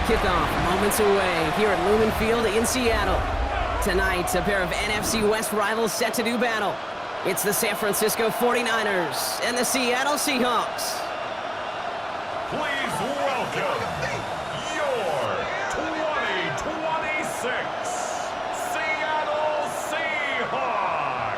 Kickoff moments away here at Lumen Field in Seattle. Tonight, a pair of NFC West rivals set to do battle. It's the San Francisco 49ers and the Seattle Seahawks. Please welcome your 2026 Seattle Seahawks.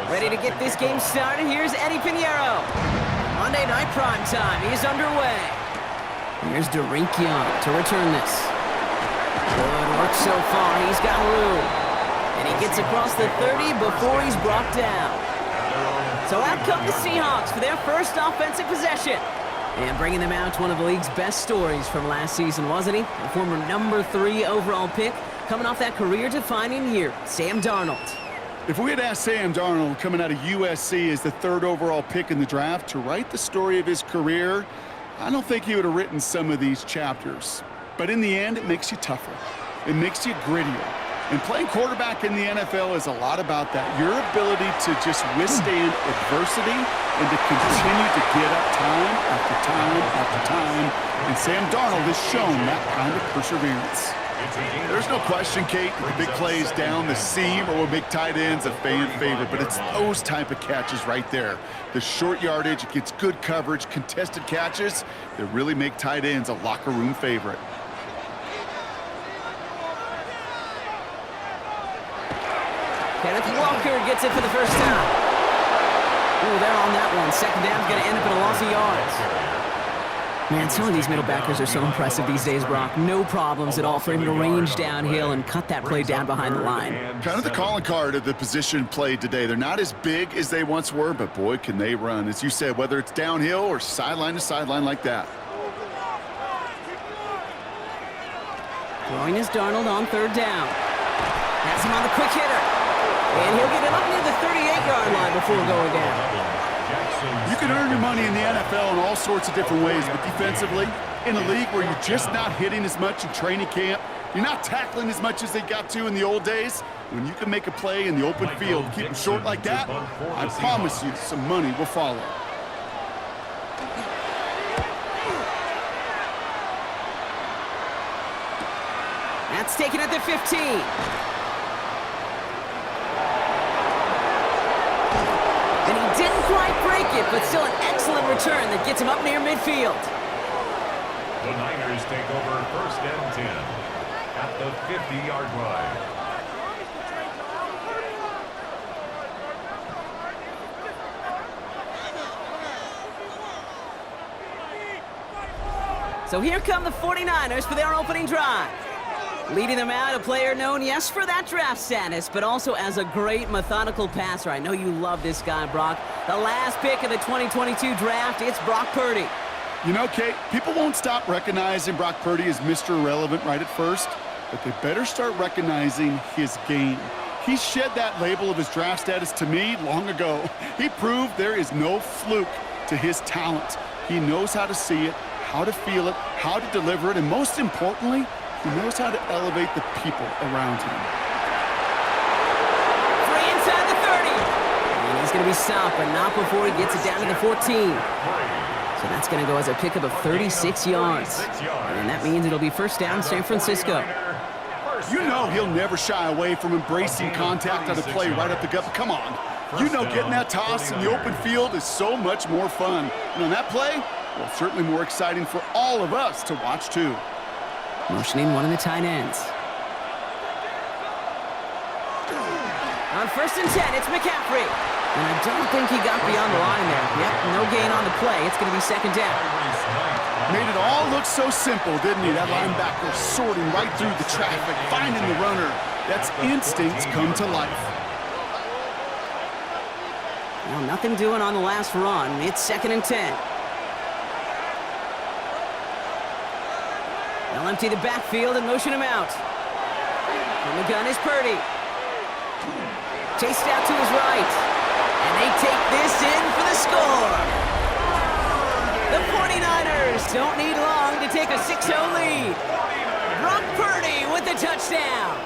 Ready to get this game started, here's Eddie Pinheiro. Monday night prime time is underway. Here's Derink Young to return this. Good work so far, he's got room. And he gets across the 30 before he's brought down. So out come the Seahawks for their first offensive possession. And bringing them out to one of the league's best stories from last season, wasn't he? The former number 3 overall pick, coming off that career-defining year, Sam Darnold. If we had asked Sam Darnold, coming out of USC as the 3rd overall pick in the draft, to write the story of his career, I don't think he would have written some of these chapters. But in the end, it makes you tougher. It makes you grittier. And playing quarterback in the NFL is a lot about that. Your ability to just withstand adversity and to continue to get up time after time after time. And Sam Darnold has shown that kind of perseverance. There's no question, Kate, the big plays down the seam or will make tight ends a fan favorite, but it's those type of catches right there. The short yardage, it gets good coverage, contested catches that really make tight ends a locker room favorite. Kenneth Walker gets it for the first time. Ooh, they're on that one. Second down's going to end up in a loss of yards. Man, some of these middle backers are so impressive these days, Brock. No problems at all for him to range downhill and cut that play down behind the line. Kind of the calling card of the position played today. They're not as big as they once were, but boy, can they run. As you said, whether it's downhill or sideline to sideline like that. Throwing is Darnold on 3rd down. Has him on the quick hitter. And he'll get it up near the 38-yard line before going down. You can earn your money in the NFL in all sorts of different ways, but defensively, in a league where you're just not hitting as much in training camp, you're not tackling as much as they got to in the old days, when you can make a play in the open field, keep them short like that, I promise you some money will follow. That's taken at the 15. Didn't quite break it, but still an excellent return that gets him up near midfield. The Niners take over 1st and 10 at the 50-yard line. So here come the 49ers for their opening drive. Leading them out, a player known, yes, for that draft status, but also as a great methodical passer. I know you love this guy, Brock. The last pick of the 2022 draft, it's Brock Purdy. You know, Kate, people won't stop recognizing Brock Purdy as Mr. Irrelevant right at first, but they better start recognizing his game. He shed that label of his draft status to me long ago. He proved there is no fluke to his talent. He knows how to see it, how to feel it, how to deliver it, and most importantly, he knows how to elevate the people around him. Free inside the 30. And he's going to be stopped, but not before he gets it down to the 14. So that's going to go as a pickup of 36 yards. And that means it'll be 1st down San Francisco. You know he'll never shy away from embracing contact on a play right up the gut. Come on. You know getting that toss in the open field is so much more fun. And on that play, well, certainly more exciting for all of us to watch, too. Motioning one of the tight ends. On 1st and 10, it's McCaffrey. And I don't think he got beyond the line there. Yep, no gain on the play. It's going to be 2nd down. Made it all look so simple, didn't he? That linebacker sorting right through the traffic, finding the runner. That's instincts come to life. Well, nothing doing on the last run. It's 2nd and 10. They'll empty the backfield and motion him out. From the gun is Purdy. Chased out to his right. And they take this in for the score. The 49ers don't need long to take a 6-0 lead. Brock Purdy with the touchdown.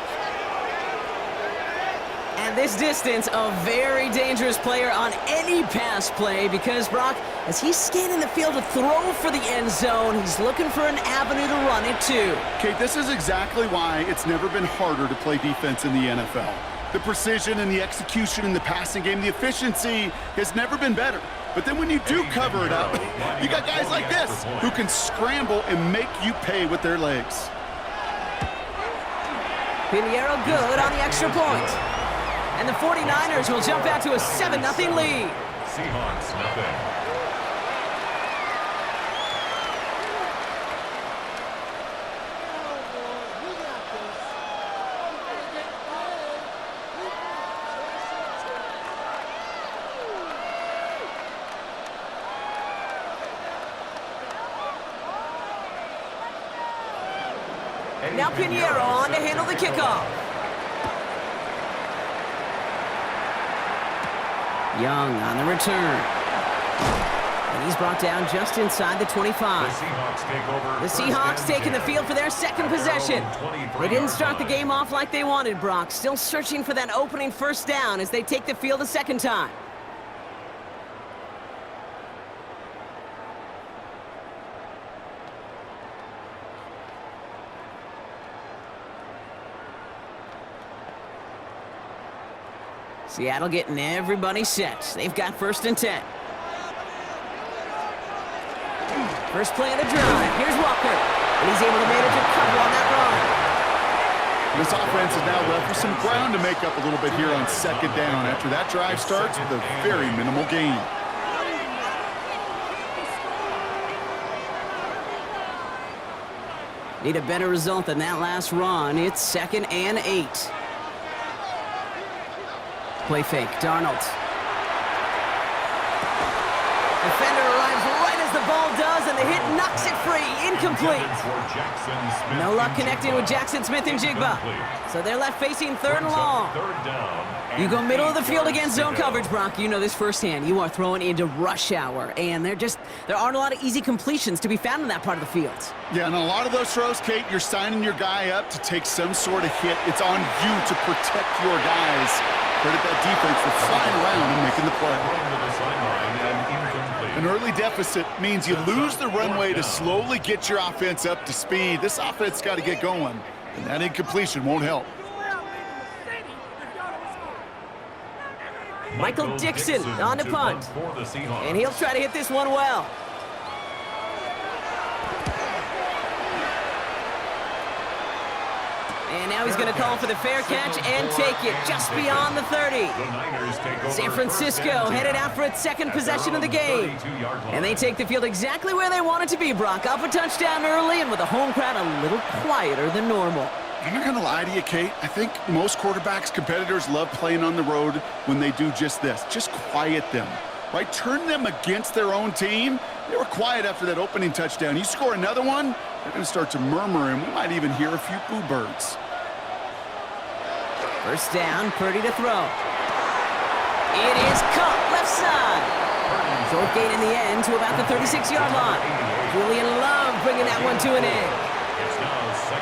And this distance, a very dangerous player on any pass play because, Brock, as he's scanning the field to throw for the end zone, he's looking for an avenue to run it too. Kate, this is exactly why it's never been harder to play defense in the NFL. The precision and the execution in the passing game, the efficiency has never been better. But then when you do cover it up, you got guys like this who can scramble and make you pay with their legs. Pinheiro good on the extra point. And the 49ers will jump out to a 7-0 lead. Seahawks, nothing. Now Pinheiro on to handle the kickoff. Young on the return. And he's brought down just inside the 25. The Seahawks taking the field for their second possession. They didn't start the game off like they wanted, Brock. Still searching for that opening first down as they take the field a second time. Seattle getting everybody set. They've got 1st and 10. First play of the drive. Here's Walker. And he's able to manage a cover on that run. This offense is now left with some ground to make up a little bit here on 2nd down after that drive starts with a very minimal gain. Need a better result than that last run. It's 2nd and 8. Play fake, Darnold. Defender arrives right as the ball does, and the hit knocks it free. Incomplete. No luck connecting with Jackson Smith and Jigba. So they're left facing 3rd and long. You go middle of the field against zone coverage, Brock. You know this firsthand. You are throwing into rush hour, and there aren't a lot of easy completions to be found in that part of the field. Yeah, and a lot of those throws, Kate, you're signing your guy up to take some sort of hit. It's on you to protect your guys. Credit that defense for flying around and making the play. An early deficit means you lose the runway to slowly get your offense up to speed. This offense got to get going, and that incompletion won't help. Michael Dixon on the punt. And he'll try to hit this one well. And now he's going to call for the fair catch and take it just beyond the 30. San Francisco headed out for its 2nd possession of the game. And they take the field exactly where they want it to be, Brock. Up a touchdown early and with a home crowd a little quieter than normal. I'm not going to lie to you, Kate. I think most quarterbacks, competitors love playing on the road when they do just this. Just quiet them, right? Turn them against their own team. They were quiet after that opening touchdown. You score another one, they're going to start to murmur, and we might even hear a few boo birds. First down, Purdy to throw. It is caught left side. Short gain in the end to about the 36-yard line. Julian Love bringing that one to an end.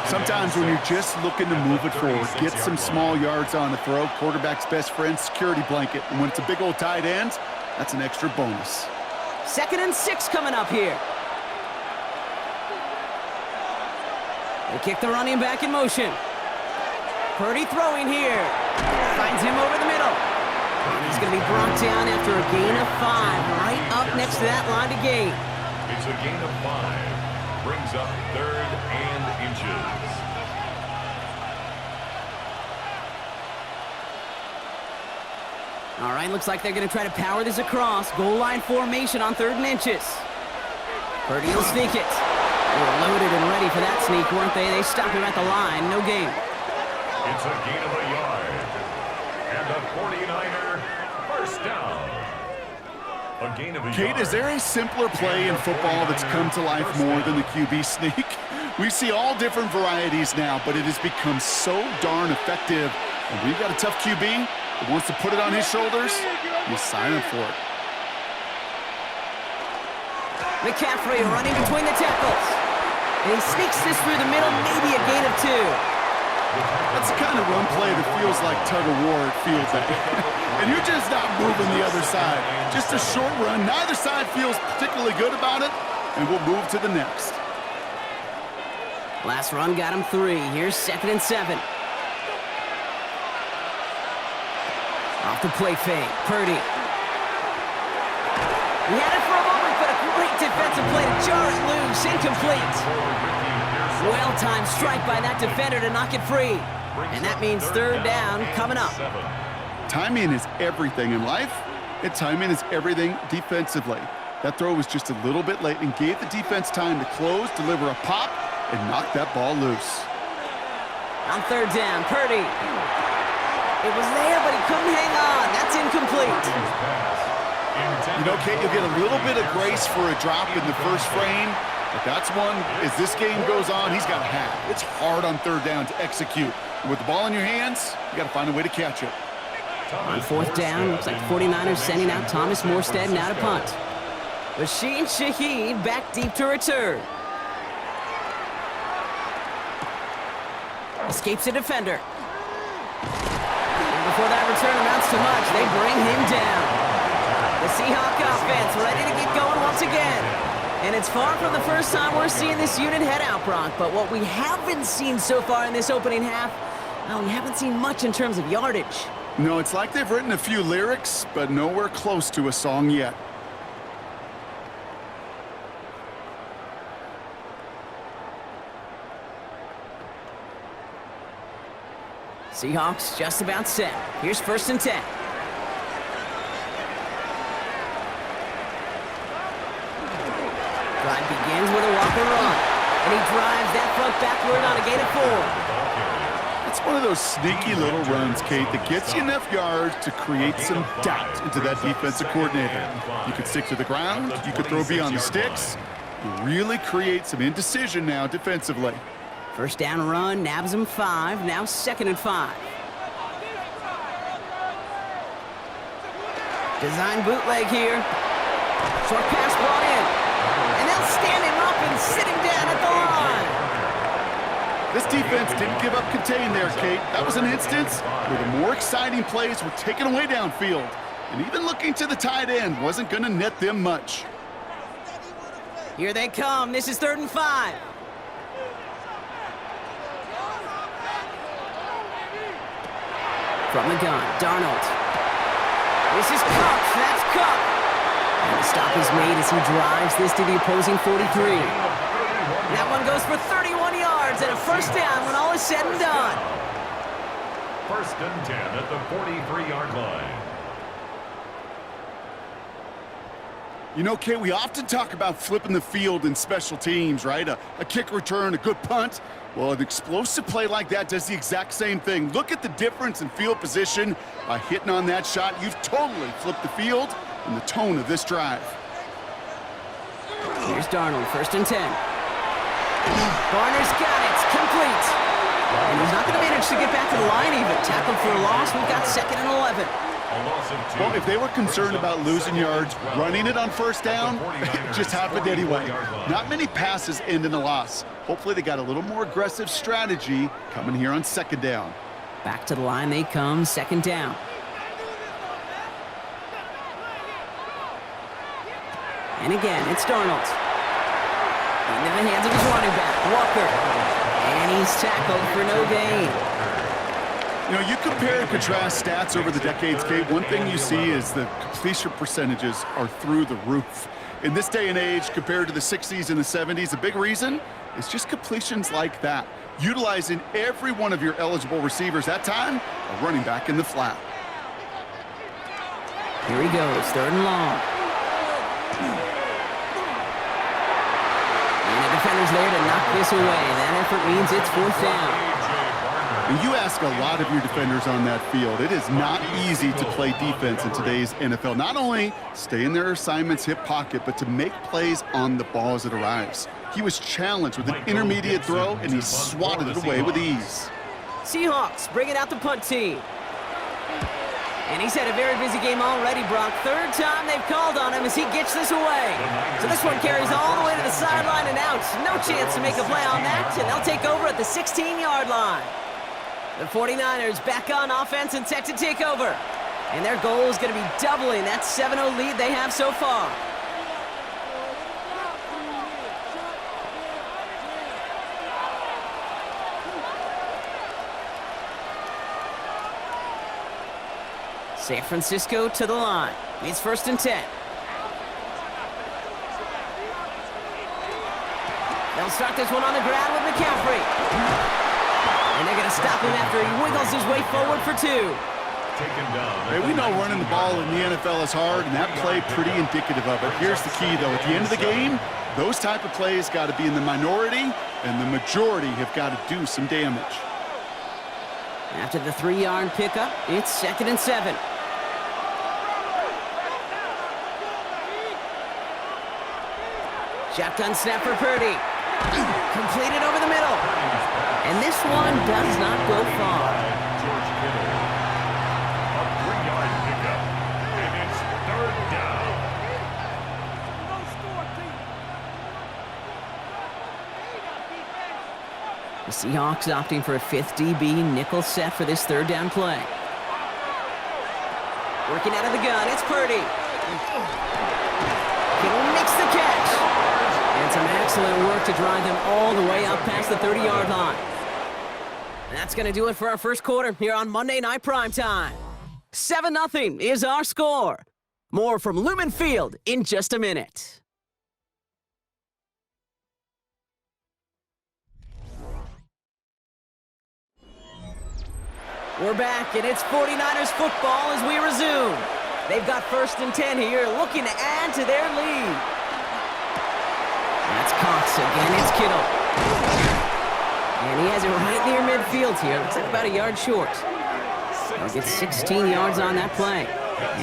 Sometimes when you're just looking to move it forward, get some small yards on the throw, quarterback's best friend, security blanket. And when it's a big old tight end, that's an extra bonus. 2nd and 6 coming up here. They kick the running back in motion. Purdy throwing here. Finds him over the middle. And he's going to be brought down after a gain of 5, right up next to that line of gain. It's a gain of 5. Brings up 3rd and inches. All right, looks like they're going to try to power this across. Goal line formation on 3rd and inches. Purdy will sneak it. They were loaded and ready for that sneak, weren't they? They stopped him at the line. No gain. It's a gain of a yard. And the 49er first down. A gain of a Kate, yard. is there a simpler play in football that's come to life more than the QB sneak? We see all different varieties now, but it has become so darn effective. And we've got a tough QB that wants to put it on his shoulders. You sign up for it. McCaffrey running between the tackles. And he sneaks this through the middle, maybe a gain of 2. That's the kind of run play that feels like tug-of-war at field day. And you're just not moving the other side. Just a short run. Neither side feels particularly good about it, and we'll move to the next. Last run got him 3. Here's 2nd and 7. Off the play fake. Purdy. He had it for a moment, but a great defensive play to jar it loose. Incomplete. Well-timed strike by that defender to knock it free. And that means 3rd down coming up. Timing is everything in life, and timing is everything defensively. That throw was just a little bit late and gave the defense time to close, deliver a pop, and knock that ball loose. On 3rd down, Purdy. It was there, but he couldn't hang on. That's incomplete. You know, Kate, you'll get a little bit of grace for a drop in the first frame, but that's one, as this game goes on, he's got to have. It's hard on 3rd down to execute. And with the ball in your hands, you got to find a way to catch it. On 4th down, looks like 49ers sending out Thomas Morstead now to punt. Rashid Shaheed back deep to return. Escapes a defender. And before that return amounts to much, they bring him down. The Seahawks offense ready to get going once again. And it's far from the first time we're seeing this unit head out, Brock. But what we haven't seen so far in this opening half, well, we haven't seen much in terms of yardage. No, it's like they've written a few lyrics, but nowhere close to a song yet. Seahawks just about set. Here's 1st and 10. Drive begins with a walk and run. And he drives that front backward on a gain of 4. It's one of those sneaky little runs, Kate, that gets you enough yards to create some doubt into that defensive coordinator. You could stick to the ground. You could throw beyond the sticks. You really create some indecision now defensively. 1st down run, nabs him 5. Now 2nd and 5. Design bootleg here. Short pass brought in. And they'll stand him up and sit him down at the line. This defense didn't give up contain there, Kate. That was an instance where the more exciting plays were taken away downfield. And even looking to the tight end wasn't going to net them much. Here they come. This is 3rd and 5. From the gun, Darnold. This is Cup. That's Cup. And the stop is made as he drives this to the opposing 43. That one goes for 31 yards and a 1st down when all is said and done. 1st and 10 at the 43-yard line. You know, Kate, we often talk about flipping the field in special teams, right? A kick return, a good punt. Well, an explosive play like that does the exact same thing. Look at the difference in field position. By hitting on that shot, you've totally flipped the field and the tone of this drive. Here's Darnold, 1st and 10. Barner's got it. It's complete. And he's not going to manage to get back to the line even. Tackled for a loss. We've got 2nd and 11. Well, if they were concerned about losing yards, running it on 1st down, it just happened anyway. Not many passes end in a loss. Hopefully they got a little more aggressive strategy coming here on 2nd down. Back to the line they come, 2nd down. And again, it's Darnold. Into the hands of his running back, Walker. And he's tackled for no gain. You know, you compare and contrast stats over the decades, Kate. One thing you see is the completion percentages are through the roof. In this day and age, compared to the 60s and the 70s, a big reason is just completions like that. Utilizing every one of your eligible receivers that time, a running back in the flat. Here he goes, 3rd and long. And the defender's there to knock this away. That effort means it's 4th down. And you ask a lot of your defenders on that field. It is not easy to play defense in today's NFL. Not only stay in their assignment's hip pocket, but to make plays on the ball as it arrives. He was challenged with an intermediate throw, and he swatted it away with ease. Seahawks bringing out the punt team. And he's had a very busy game already, Brock. Third time they've called on him as he gets this away. So this one carries all the way to the sideline and out. No chance to make a play on that, and they'll take over at the 16-yard line. The 49ers back on offense and set to take over. And their goal is going to be doubling that 7-0 lead they have so far. San Francisco to the line. It's 1st and 10. They'll start this one on the ground with McCaffrey. And they're going to stop him after he wiggles his way forward for 2. Hey, we know running the ball in the NFL is hard, and that play pretty indicative of it. Here's the key, though. At the end of the game, those type of plays got to be in the minority, and the majority have got to do some damage. After the 3-yard pickup, it's 2nd and 7. Shotgun snap for Purdy. Completed over the middle. And this one does not go far. A 3-yard pickup, and it's 3rd down. The Seahawks opting for a 5th DB nickel set for this 3rd down play. Working out of the gun, it's Purdy. He makes the catch. And some excellent work to drive them all the way up past the 30-yard line. That's going to do it for our first quarter here on Monday Night Primetime. 7-0 is our score. More from Lumen Field in just a minute. We're back, and it's 49ers football as we resume. They've got 1st and 10 here, looking to add to their lead. That's Cox again. It's Kittle. And he has it right near midfield here. Looks like about a yard short. He'll get 16 yards on that play.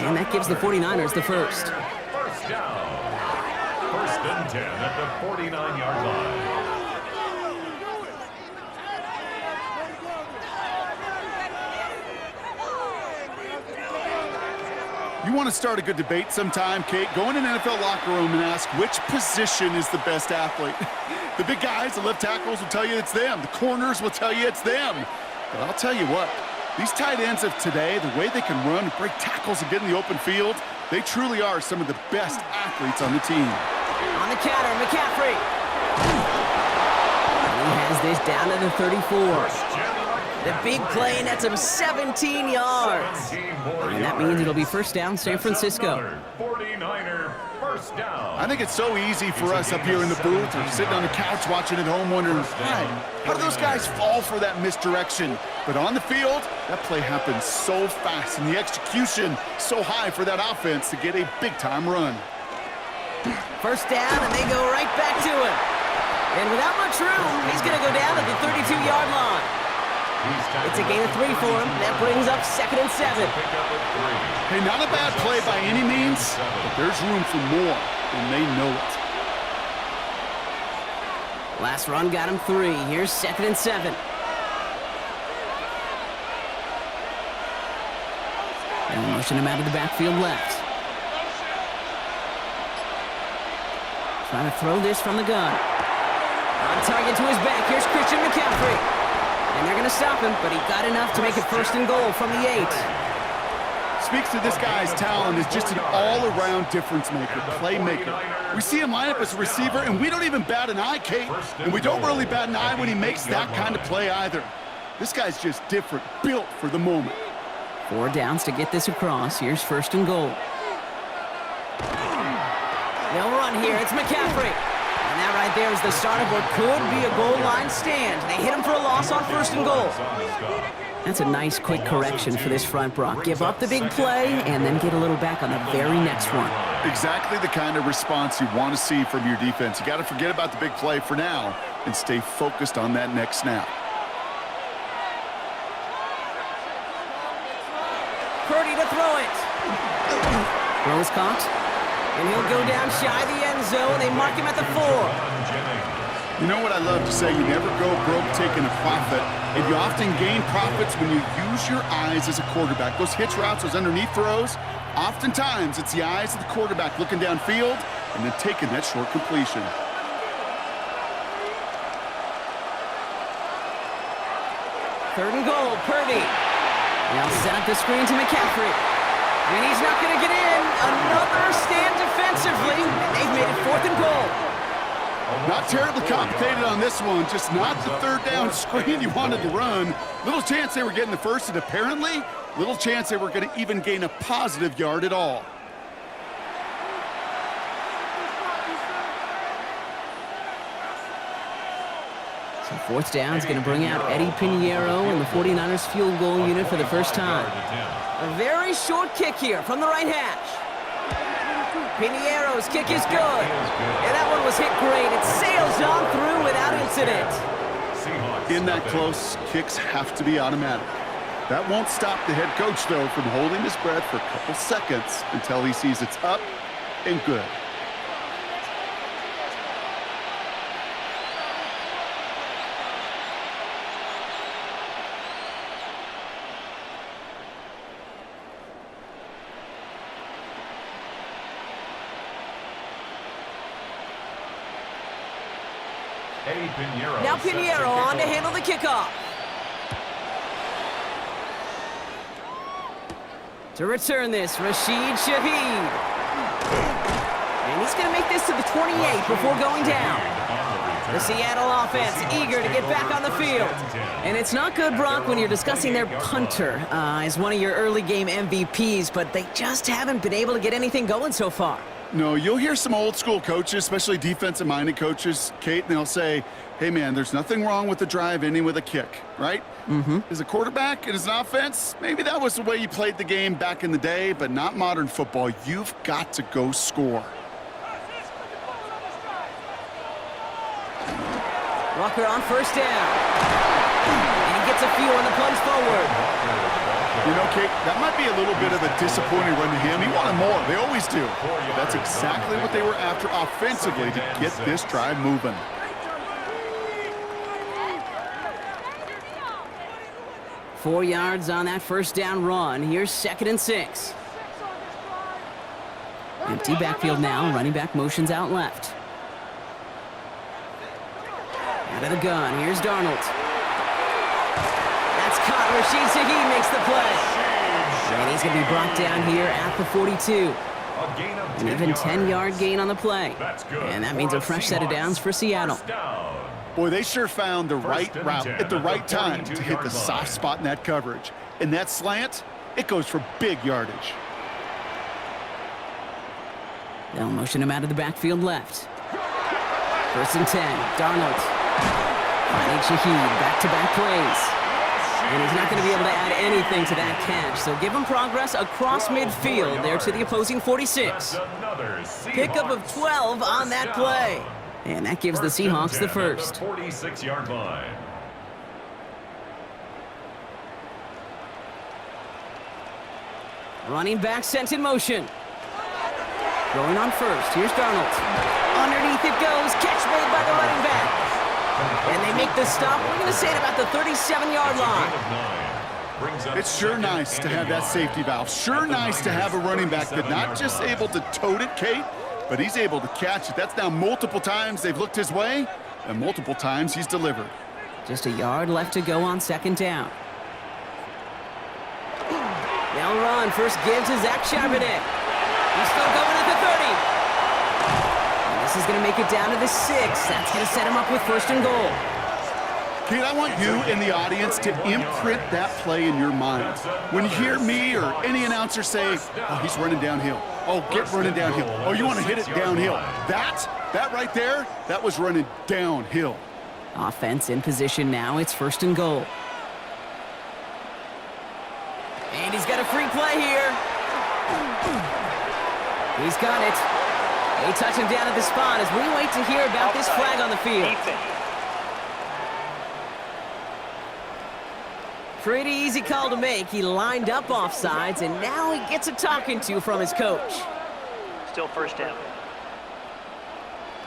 And that gives the 49ers the first. 1st down. 1st and 10 at the 49-yard line. You want to start a good debate sometime, Kate? Go in an NFL locker room and ask which position is the best athlete. The big guys, the left tackles will tell you it's them. The corners will tell you it's them. But I'll tell you what, these tight ends of today, the way they can run, break tackles, and get in the open field, they truly are some of the best athletes on the team. On the counter, McCaffrey. And he has this down to the 34. The big play nets him 17 yards. And that means it'll be 1st down, San Francisco. 49er 1st down. I think it's so easy for us up here in the booth or sitting on the couch watching at home wondering, how do those guys fall for that misdirection? But on the field, that play happens so fast and the execution so high for that offense to get a big-time run. 1st down, and they go right back to him. And without much room, he's going to go down at the 32-yard line. It's a gain of 3 for him. That brings up 2nd and 7. Hey, not a bad play by any means, but there's room for more, and they know it. Last run got him 3. Here's 2nd and 7. And motion him out of the backfield left. Trying to throw this from the gun. On target to his back. Here's Christian McCaffrey. And they're going to stop him, but he got enough to make it 1st and goal from the 8. Speaks to this guy's talent as just an all-around difference maker, playmaker. We see him line up as a receiver, and we don't even bat an eye, Kate. And we don't really bat an eye when he makes that kind of play either. This guy's just different, built for the moment. 4 downs to get this across. Here's 1st and goal. They'll run here. It's McCaffrey. And that right there is the start of what could be a goal line stand. They hit him for a loss on 1st and goal. That's a nice quick correction for this front, Brock. Give up the big play and then get a little back on the very next one. Exactly the kind of response you want to see from your defense. You got to forget about the big play for now and stay focused on that next snap. Throw is caught. And he'll go down shy of the end zone. They mark him at the 4. You know what I love to say? You never go broke taking a profit. And you often gain profits when you use your eyes as a quarterback. Those hitch routes, those underneath throws, oftentimes it's the eyes of the quarterback looking downfield and then taking that short completion. Third and goal, Purdy. They'll set up the screen to McCaffrey. And he's not going to get in. Another stand defensively. And they've made it 4th and goal. Not terribly complicated on this one. Just not the third down screen you wanted to run. Little chance they were getting the first, and apparently little chance they were going to even gain a positive yard at all. So 4th down is going to bring out Eddie Pinheiro and the 49ers field goal unit for the first time. A very short kick here from the right hash. Pinheiro's kick is good. And that one was hit great. It sails on through without incident. In that close, kicks have to be automatic. That won't stop the head coach, though, from holding his breath for a couple seconds until he sees it's up and good. Now Pinheiro on to handle the kickoff. To return this, Rashid Shaheed. And he's going to make this to the 28 before going down. The Seattle offense eager to get back on the field. And it's not good, Brock, when you're discussing their punter as one of your early game MVPs, but they just haven't been able to get anything going so far. No, you'll hear some old school coaches, especially defensive-minded coaches, Kate, and they'll say, hey, man, there's nothing wrong with the drive ending with a kick, right? As a quarterback and as an offense, maybe that was the way you played the game back in the day, but not modern football. You've got to go score. Walker on first down. And he gets a few on the plunge forward. You know, Kate, that might be a little bit of a disappointing run to him. He wanted more. They always do. But that's exactly what they were after offensively to get this drive moving. Four yards on that first down run. Here's 2nd and 6. Empty backfield now. Running back motions out left. Out of the gun. Here's Darnold. That's caught. Rashid Shaheed makes the play. And he's going to be brought down here at the 42. An even 10-yard gain on the play. And that means a fresh set of downs for Seattle. Boy, they sure found the right route at the right time to hit the soft spot in that coverage. And that slant, it goes for big yardage. They'll motion him out of the backfield left. 1st and 10. Darnold. Finding Shaheed. Back-to-back plays. And he's not going to be able to add anything to that catch. So give him progress across midfield there to the opposing 46. Pickup of 12 on that play. And that gives the Seahawks the first. 46-yard line. Running back sent in motion. Going on first. Here's Darnold. Underneath it goes. Catch made by the running back. And they make the stop. We're going to say it about the 37-yard line. It's sure nice to have that safety valve. Sure nice to have a running back that's not just able to tote it, Kate, but he's able to catch it. That's now multiple times they've looked his way, and multiple times he's delivered. Just a yard left to go on 2nd down. They'll run. First give to Zach Charbonnet. He's still going at the 30. And this is going to make it down to the 6. That's going to set him up with 1st and goal. Kate, I want you and the audience to imprint that play in your mind. When you hear me or any announcer say, oh, he's running downhill. Oh, get running downhill. Oh, you want to hit it downhill. That right there, that was running downhill. Offense in position now. It's 1st and goal. And he's got a free play here. He's got it. They touch him down at the spot as we wait to hear about this flag on the field. Pretty easy call to make. He lined up offsides, and now he gets a talking to from his coach. still first down.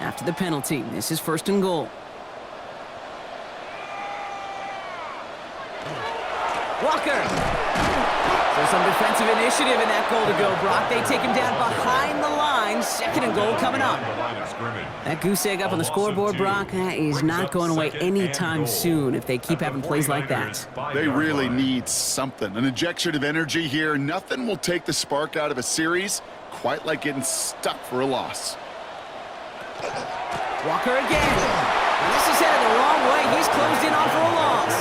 After the penalty, this is 1st and goal. Walker. So some defensive initiative in that goal to go, Brock. They take him down behind the line. 2nd and goal coming up. That goose egg up on the scoreboard, Brock, that is not going away anytime soon if they keep having plays like that. They really need something. An injection of energy here. Nothing will take the spark out of a series quite like getting stuck for a loss. Walker again. And this is headed the wrong way. He's closed in on for a loss.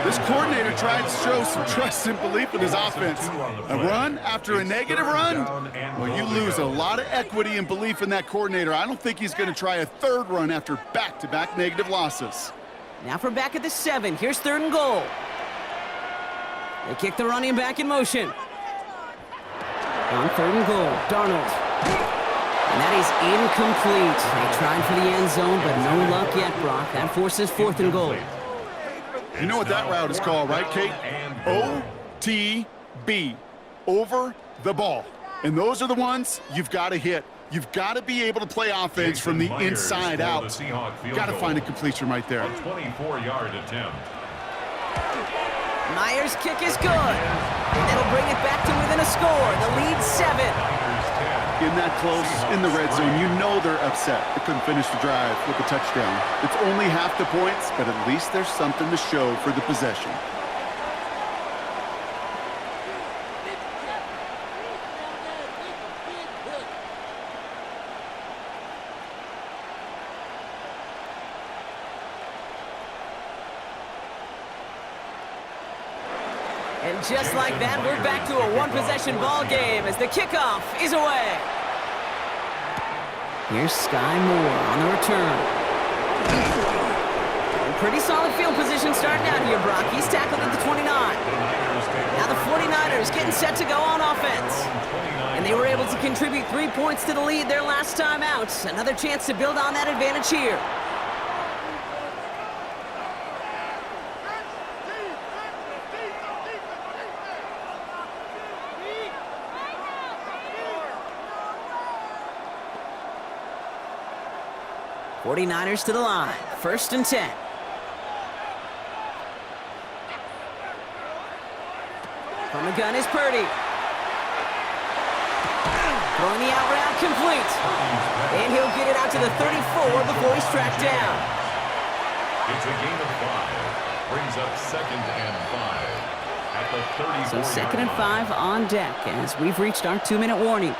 This coordinator tried to show some trust and belief in his offense. A run after a negative run? Well, you lose a lot of equity and belief in that coordinator. I don't think he's going to try a 3rd run after back-to-back negative losses. Now for back at the 7. Here's 3rd and goal. They kick the running back in motion. On 3rd and goal, Darnold. And that is incomplete. They tried for the end zone, but no luck yet, Brock. That forces 4th and goal. You know what that route is called, right, Kate? OTB, over the ball. And those are the ones you've got to hit. You've got to be able to play offense from the inside out. Got to find a completion right there. A 24-yard attempt. Myers' kick is good. And that'll bring it back to within a score. The lead 7. In that close, in the red zone, you know they're upset. They couldn't finish the drive with a touchdown. It's only half the points, but at least there's something to show for the possession. And just like that, we're back to a one-possession ball game as the kickoff is away. Here's Sky Moore on the return. Pretty solid field position starting out here, Brock. He's tackled at the 29. Now the 49ers getting set to go on offense. And they were able to contribute 3 points to the lead their last time out. Another chance to build on that advantage here. '49ers to the line. 1st and 10. From the gun is Purdy. Throwing the out route complete. And he'll get it out to the 34 before he's tracked down. It's a gain of 5. Brings up 2nd and 5. At the 34. So 2nd and 5 on deck as we've reached our 2-minute warning.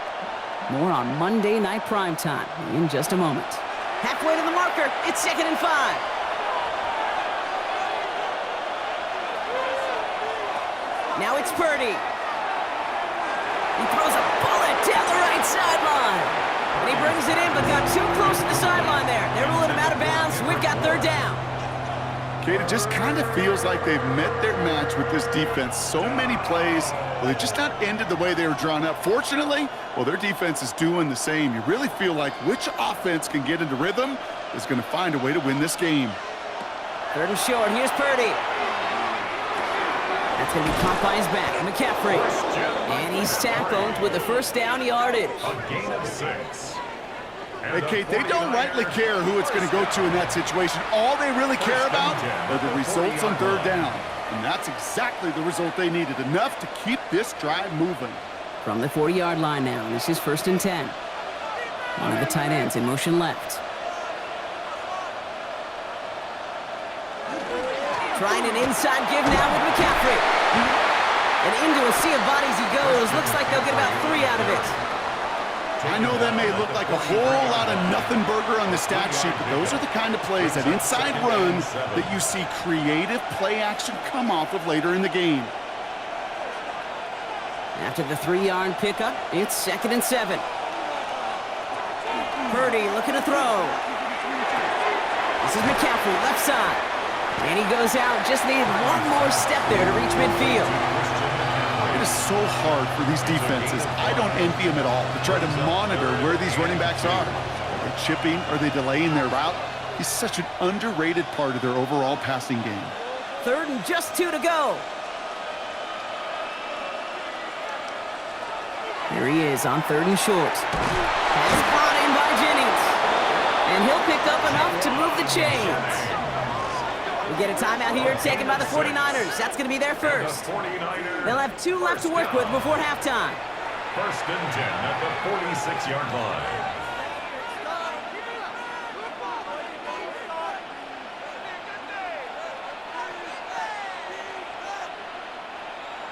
More on Monday Night Primetime in just a moment. Halfway to the marker, it's 2nd and 5. Now it's Purdy. He throws a bullet down the right sideline. And he brings it in, but got too close to the sideline there. They're ruling him out of bounds. We've got 3rd down. Kate, it just kind of feels like they've met their match with this defense. So many plays, well, they just not ended the way they were drawn up. Fortunately, well, their defense is doing the same. You really feel like which offense can get into rhythm is going to find a way to win this game. 3rd and short. Here's Purdy. That's going to be caught by his back. McCaffrey. And he's tackled with the 1st down yardage. A gain of 6. Hey, Kate, they don't rightly care who it's going to go to in that situation. All they really care about are the results on 3rd down. And that's exactly the result they needed. Enough to keep this drive moving. From the 40-yard line now, this is 1st and 10. One of the tight ends in motion left. Trying an inside give now with McCaffrey. And into a sea of bodies he goes. Looks like they'll get about 3 out of it. I know that may look like a whole lot of nothing burger on the stat sheet, but those are the kind of plays, that inside run, that you see creative play action come off of later in the game. After the 3-yard pickup, it's 2nd and 7. Purdy looking to throw. This is McCaffrey, left side. And he goes out, just needed one more step there to reach midfield. It is so hard for these defenses. I don't envy them at all to try to monitor where these running backs are. Are they chipping? Are they delaying their route? He's such an underrated part of their overall passing game. 3rd and just 2 to go. Here he is on 3rd and short. Pass brought in by Jennings. And he'll pick up enough to move the chains. We get a timeout here taken by the 49ers. That's going to be their first. They'll have 2 left to work with before halftime. 1st and 10 at the 46-yard line.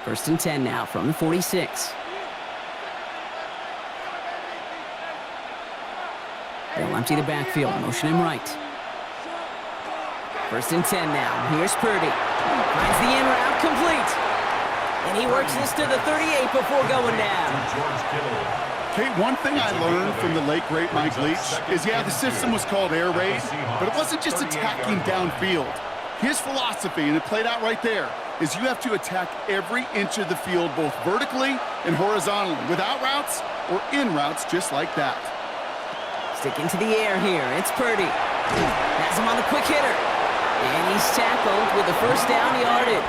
First and 10 now from the 46. They'll empty the backfield, motion him right. First and 10 now. Here's Purdy. Finds the in route complete. And he works this to the 38 before going down. Kate, one thing I learned from the late, great Mike Leach is, yeah, the system was called air raid, but it wasn't just attacking downfield. His philosophy, and it played out right there, is you have to attack every inch of the field, both vertically and horizontally, without routes or in routes just like that. Sticking to the air here. It's Purdy. Has him on the quick hitter. And he's tackled with the first down yardage.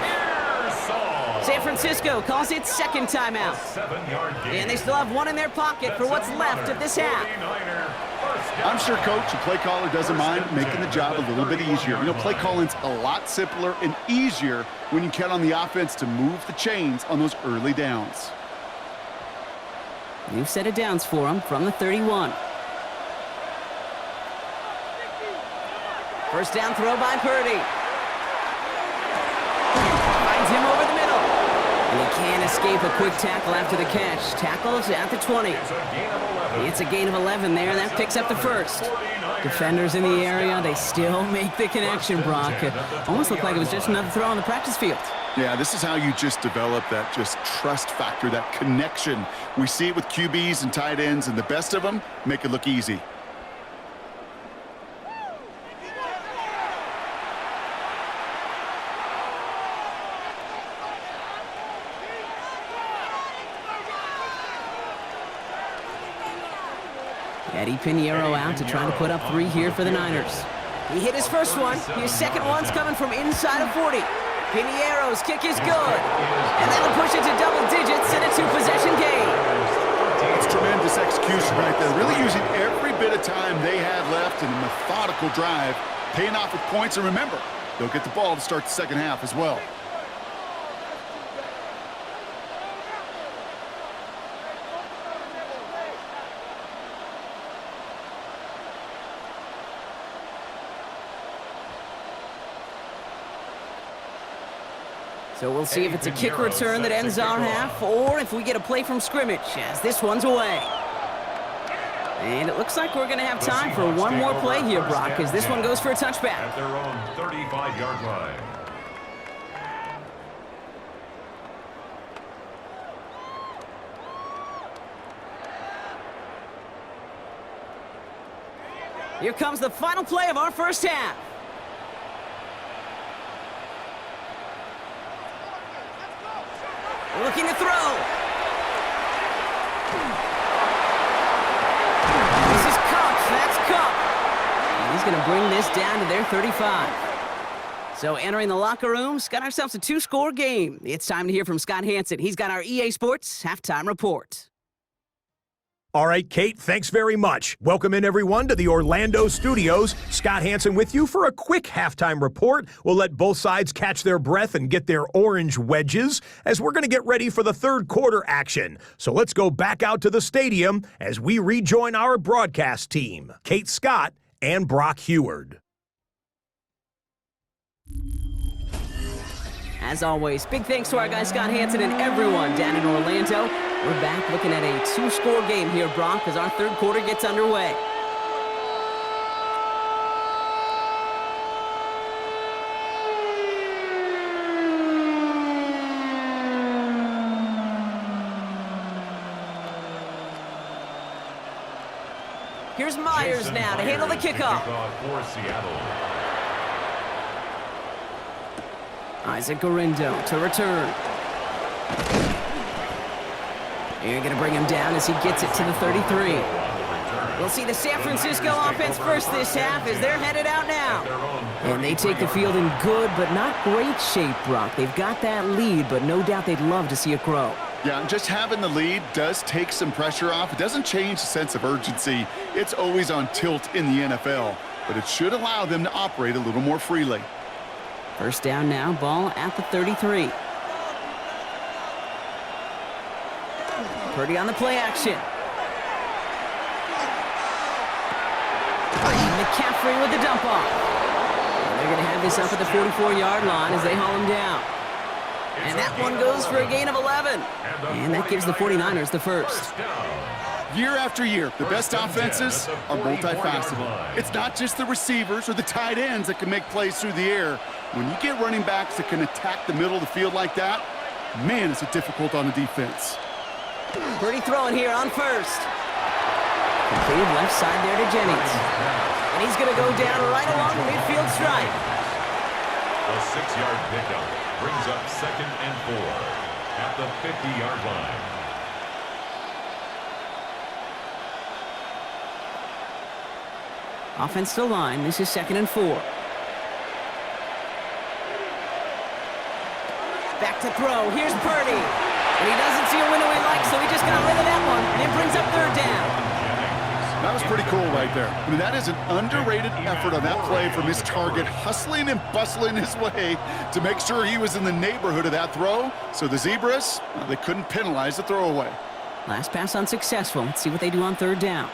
San Francisco calls it 2nd timeout. And they still have 1 in their pocket for what's left of this half. I'm sure coach, the play caller doesn't mind making the job a little bit easier. You know, play calling's a lot simpler and easier when you count on the offense to move the chains on those early downs. New set of downs for him from the 31. First down throw by Purdy. Finds him over the middle. And he can't escape a quick tackle after the catch. Tackles at the 20. It's a gain of 11 there, and that picks up the first. Defenders in the area, they still make the connection, Brock. It almost looked like it was just another throw on the practice field. Yeah, this is how you just develop that just trust factor, that connection. We see it with QBs and tight ends, and the best of them make it look easy. Eddie Pinheiro out to try to put up 3 here for the Niners. He hit his first one. His second one's coming from inside of 40. Pinheiro's kick is good. And that'll push it to double digits in a 2-possession game. It's tremendous execution right there. Really using every bit of time they had left in a methodical drive, paying off with points. And remember, they'll get the ball to start the second half as well. So we'll see if it's a kick return that ends our half, or if we get a play from scrimmage, as this one's away. And it looks like we're going to have time for one more play here, Brock, as this one goes for a touchback. At their own 35-yard line. Here comes the final play of our first half. Looking to throw. This is Cup. That's Cup. And he's going to bring this down to their 35. So entering the locker room, got ourselves a 2-score game. It's time to hear from Scott Hansen. He's got our EA Sports halftime report. All right, Kate, thanks very much. Welcome in, everyone, to the Orlando studios. Scott Hansen with you for a quick halftime report. We'll let both sides catch their breath and get their orange wedges as we're going to get ready for the third quarter action. So let's go back out to the stadium as we rejoin our broadcast team, Kate Scott and Brock Heward. As always, big thanks to our guy Scott Hansen and everyone down in Orlando. We're back looking at a 2-score game here, Brock, as our third quarter gets underway. Here's Myers now to handle the kickoff. For Seattle. Isaac Gorindo to return. You're going to bring him down as he gets it to the 33. We'll see the San Francisco offense first this half as they're headed out now. And they take the field in good but not great shape, Brock. They've got that lead, but no doubt they'd love to see it grow. Yeah, and just having the lead does take some pressure off. It doesn't change the sense of urgency. It's always on tilt in the NFL, but it should allow them to operate a little more freely. First down now, ball at the 33. Purdy on the play action. McCaffrey with the dump off. They're going to have this up at the 44-yard line as they haul him down. And that one goes for a gain of 11. And that gives the 49ers the first. Year after year, the best offenses are multifaceted. It's not just the receivers or the tight ends that can make plays through the air. When you get running backs that can attack the middle of the field like that, man, is it difficult on the defense. Purdy throwing here on first. Completed left side there to Jennings. And he's going to go down right along the midfield stripe. A 6-yard pickup brings up 2nd and 4 at the 50-yard line. Offensive line, this is 2nd and 4. Back to throw, here's Purdy. And he doesn't see a window he likes, so he just got rid of that one. And it brings up 3rd down. That was pretty cool right there. I mean, that is an underrated effort on that play from his target, hustling and bustling his way to make sure he was in the neighborhood of that throw. So the Zebras, well, they couldn't penalize the throwaway. Last pass unsuccessful. Let's see what they do on 3rd down.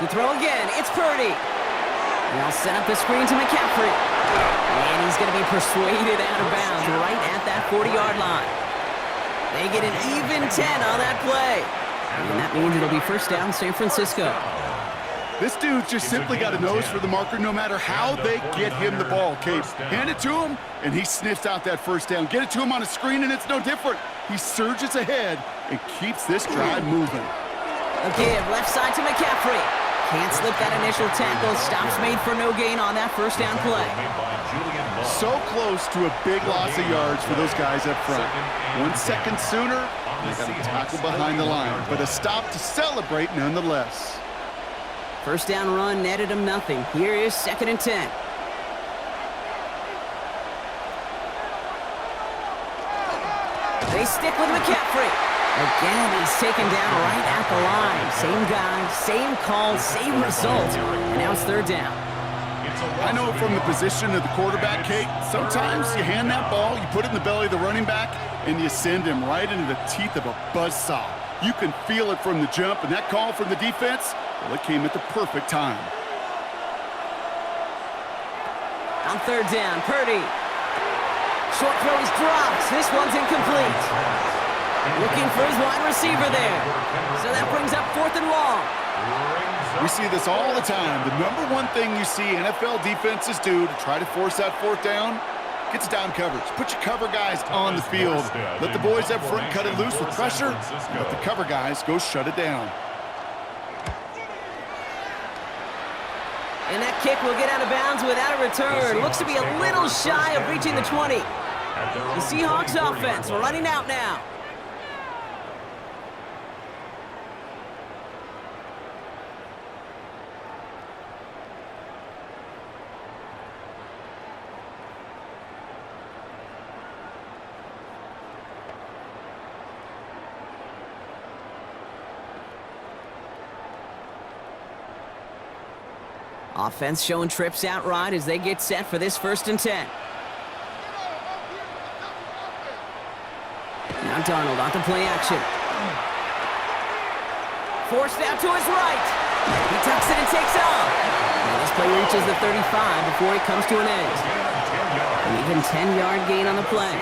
To throw again, it's Purdy. And they'll set up the screen to McCaffrey. And he's going to be persuaded out of bounds right at that 40-yard line. They get an even 10 on that play. And that means it'll be first down San Francisco. This dude's just simply got a nose for the marker no matter how they get him the ball, Kate. Hand it to him, and he sniffs out that first down. Get it to him on a screen, and it's no different. He surges ahead and keeps this drive moving. A give, left side to McCaffrey. Can't slip that initial tackle. Stops made for no gain on that first down play. So close to a big loss of yards for those guys up front. 1 second sooner, they got a tackle behind the line, but a stop to celebrate nonetheless. First down run netted him nothing. Here is 2nd and 10. They stick with McCaffrey. Again, he's taken down right at the line. Same guy, same call, same result. And now it's 3rd down. I know from the position of the quarterback, Kate, sometimes you hand that ball, you put it in the belly of the running back, and you send him right into the teeth of a buzzsaw. You can feel it from the jump, and that call from the defense, well, it came at the perfect time. On 3rd down, Purdy. Short throw is dropped. This one's incomplete. Looking for his wide receiver there. So that brings up 4th and long. We see this all the time. The number one thing you see NFL defenses do to try to force that 4th down, gets down coverage. Put your cover guys on the field. Let the boys up front cut it loose with pressure. Let the cover guys go shut it down. And that kick will get out of bounds without a return. Looks to be a little shy of reaching the 20. The Seahawks offense running out now. Offense showing trips out right as they get set for this 1st and 10. Now Darnold on to play action. Forced out to his right. He tucks it and takes off. Now this play reaches the 35 before it comes to an end. An even 10-yard gain on the play.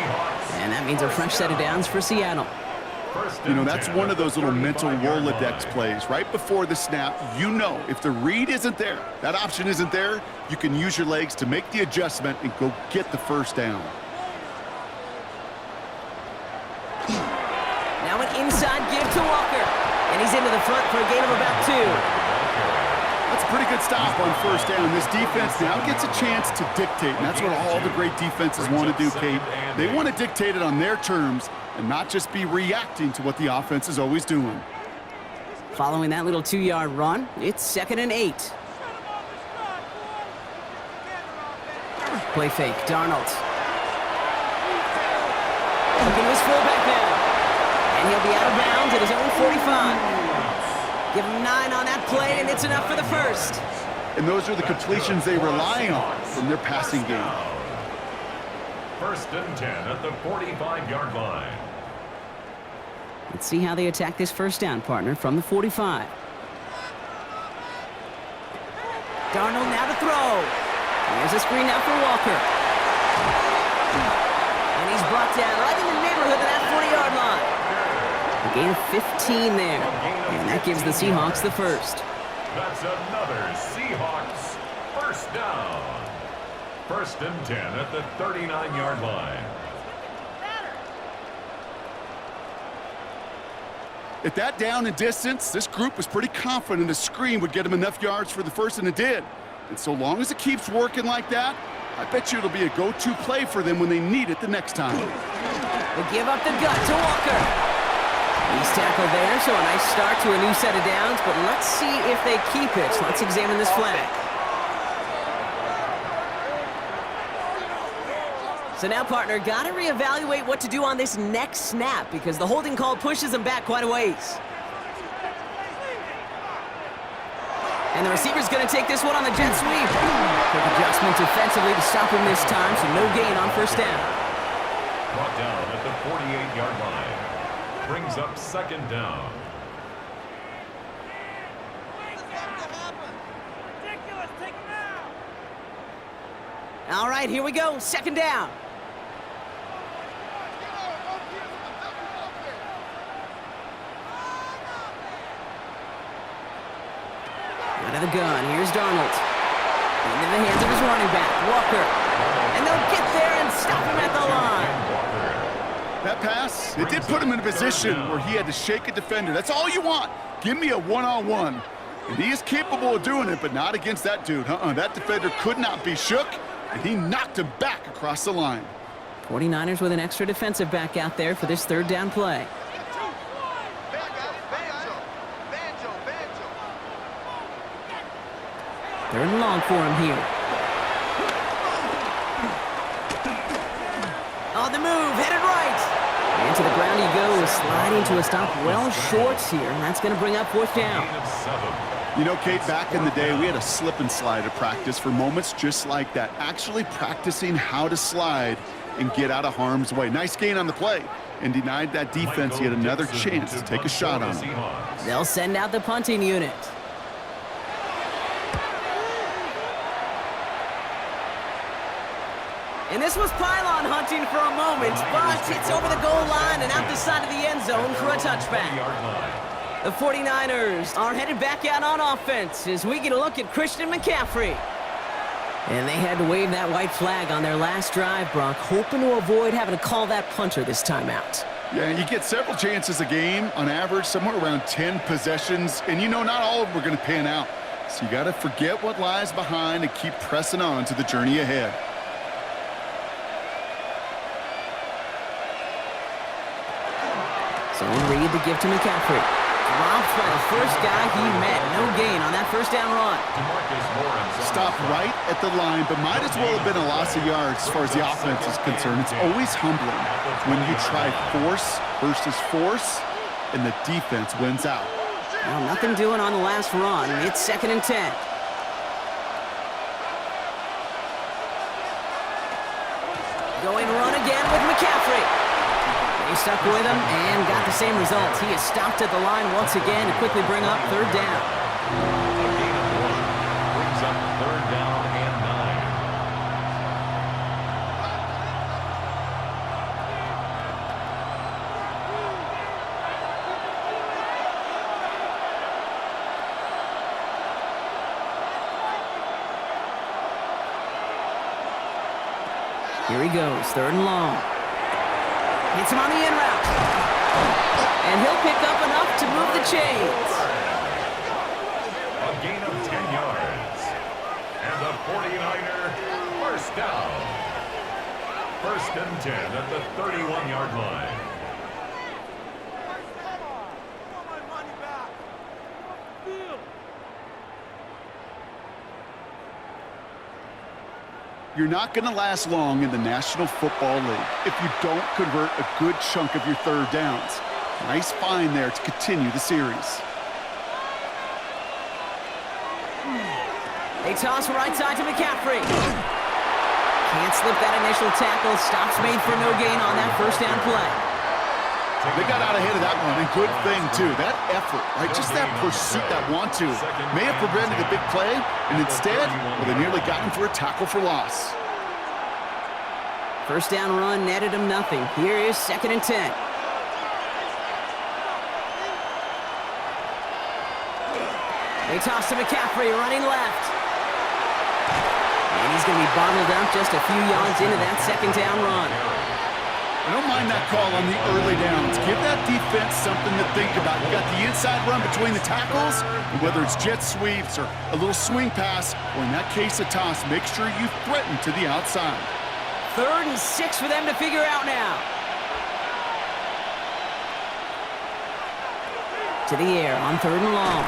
And that means a fresh set of downs for Seattle. You know, that's one of those little mental Rolodex plays. Right before the snap, you know if the read isn't there, that option isn't there, you can use your legs to make the adjustment and go get the first down. Now an inside give to Walker. And he's into the front for a gain of about 2. That's a pretty good stop on first down. This defense now gets a chance to dictate, and that's what all the great defenses want to do, Kate. They want to dictate it on their terms and not just be reacting to what the offense is always doing. Following that little 2-yard run, it's 2nd and 8. Play fake, Darnold. And he'll be out of bounds at his own 45. Give him 9 on that play, and it's enough for the first. And those are the completions they rely on from their passing game. First and 10 at the 45-yard line. Let's see how they attack this first down, partner, from the 45. Darnold now to throw. Here's a screen now for Walker. And he's brought down right in the neighborhood of that 40-yard line. A gain of 15 there. And that gives the Seahawks the first. That's another Seahawks first down. First and 10 at the 39-yard line. At that down and distance, this group was pretty confident a screen would get them enough yards for the first, and it did. And so long as it keeps working like that, I bet you it'll be a go-to play for them when they need it the next time. They give up the gut to Walker. He's tackled there, so a nice start to a new set of downs, but let's see if they keep it. Let's examine this flag. So now, partner, got to reevaluate what to do on this next snap because the holding call pushes them back quite a ways. And the receiver's going to take this one on the jet sweep. Quick adjustment defensively to stop him this time, so no gain on first down. Brought down at the 48-yard line. Brings up second down. All right, here we go. Second down. Out of the gun, here's Darnold. Into the hands of his running back, Walker. And they'll get there and stop him at the line. That pass, it did put him in a position where he had to shake a defender. That's all you want. Give me a one-on-one. And he is capable of doing it, but not against that dude. That defender could not be shook, and he knocked him back across the line. 49ers with an extra defensive back out there for this third down play. Third and long for him here. On the move, headed right. And to the ground he goes, sliding to a stop well short here, and that's going to bring up fourth down. You know, Kate, back in the day, we had a slip and slide at practice for moments just like that. Actually practicing how to slide and get out of harm's way. Nice gain on the play, and denied that defense yet another chance to take a shot on him. They'll send out the punting unit. And this was pylon hunting for a moment, but it's over the goal line and out the side of the end zone for a touchback. The 49ers are headed back out on offense as we get a look at Christian McCaffrey. And they had to wave that white flag on their last drive, Brock, hoping to avoid having to call that punter this time out. Yeah, you get several chances a game, on average, somewhere around 10 possessions, and you know not all of them are going to pan out. So you got to forget what lies behind and keep pressing on to the journey ahead. So Reed to give to McCaffrey. Dropped by the first guy he met. No gain on that first down run. Stopped right at the line, but might as well have been a loss of yards as far as the offense is concerned. It's always humbling when you try force versus force, and the defense wins out. Well, nothing doing on the last run. It's second and 10. Going run again with McCaffrey. They stuck with him and got the same results. He is stopped at the line once again to quickly bring up third down. A gain of 1 brings up third down and 9. Here he goes, third and long. Hits him on the in route. And he'll pick up enough to move the chains. A gain of 10 yards. And the 49er first down. First and 10 at the 31-yard line. You're not going to last long in the National Football League if you don't convert a good chunk of your third downs. Nice find there to continue the series. They toss right side to McCaffrey. Can't slip that initial tackle. Stops made for no gain on that first down play. They got out ahead of that one, and good thing, too. That effort, right? Just that pursuit, that want-to, may have prevented a big play, and instead, well, they nearly got him for a tackle for loss. First down run netted him nothing. Here is 2nd and 10. They toss to McCaffrey, running left. And he's going to be bottled up just a few yards into that 2nd down run. I don't mind that call on the early downs. Give that defense something to think about. You got the inside run between the tackles, and whether it's jet sweeps or a little swing pass, or in that case a toss, make sure you threaten to the outside. 3rd and 6 for them to figure out now. To the air on 3rd and long.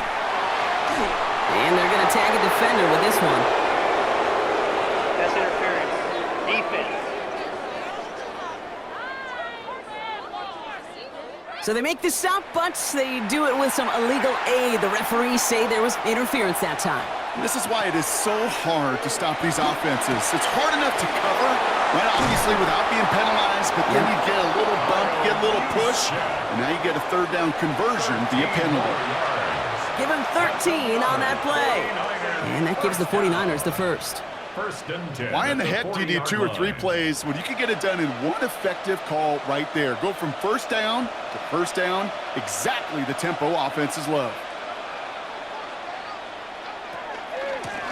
And they're going to tag a defender with this one. That's interference. Defense. So they make the stop, but they do it with some illegal aid. The referees say there was interference that time. This is why it is so hard to stop these offenses. It's hard enough to cover, right, obviously without being penalized, but then you get a little bump, get a little push, and now you get a 3rd down conversion via penalty. Give him 13 on that play. And that gives the 49ers the first. 1st and 10. Why in the heck do you need 2 or 3 plays when you can get it done in one effective call right there? Go from 1st down to 1st down, exactly the tempo offenses love.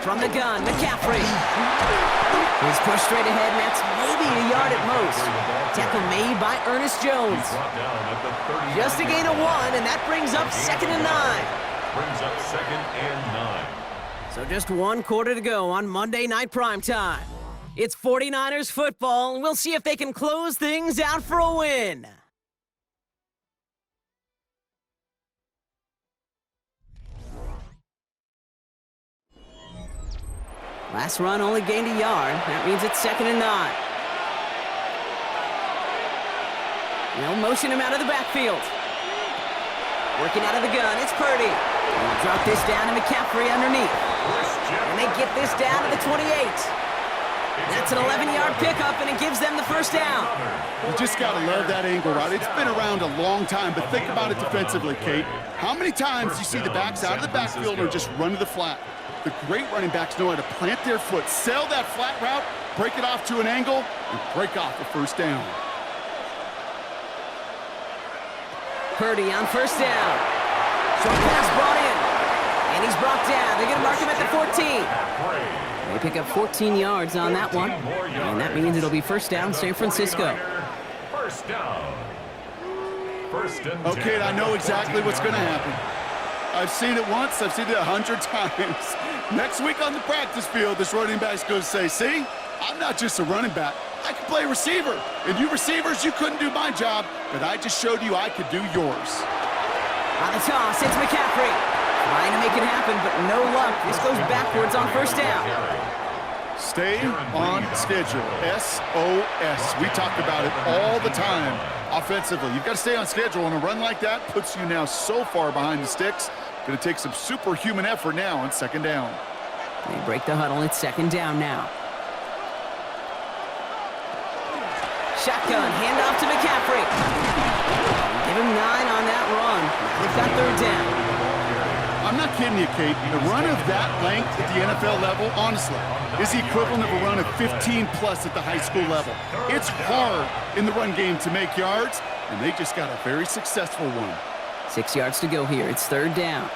From the gun, McCaffrey. He's pushed straight ahead, and that's maybe a yard at most. Tackle made by Ernest Jones. Just a gain of 1, and that brings up 2nd and 9. Brings up 2nd and 9. So just 1 quarter to go on Monday Night Primetime. It's 49ers football, and we'll see if they can close things out for a win. Last run only gained a yard. That means it's 2nd and 9. They'll motion him out of the backfield. Working out of the gun, it's Purdy. They'll drop this down to McCaffrey underneath. And they get this down to the 28. That's an 11-yard pickup, and it gives them the first down. You just got to love that angle, right? It's been around a long time, but think about it defensively, Kate. How many times do you see the backs out of the backfield or just run to the flat? The great running backs know how to plant their foot, sell that flat route, break it off to an angle, and break off the first down. Purdy on first down. Short pass brought in. And he's brought down. They're going to mark him at the 14. They pick up 14 yards on that one. And that means it'll be first down, San Francisco. First down. 1st and 10. Okay, I know exactly what's going to happen. I've seen it once. I've seen it 100 times. Next week on the practice field, this running back's going to say, see, I'm not just a running back. I can play receiver. And you receivers, you couldn't do my job, but I just showed you I could do yours. On the toss, it's McCaffrey. Trying to make it happen, but no luck. This goes backwards on first down. Stay on schedule. SOS. We talk about it all the time offensively. You've got to stay on schedule, and a run like that puts you now so far behind the sticks. Going to take some superhuman effort now on 2nd down. They break the huddle. It's 2nd down now. Shotgun, handoff to McCaffrey. Give him 9 on that run. They've got 3rd down. I'm not kidding you, Kate. The run of that length at the NFL level, honestly, is the equivalent of a run of 15-plus at the high school level. It's hard in the run game to make yards, and they just got a very successful one. 6 yards to go here. It's 3rd down.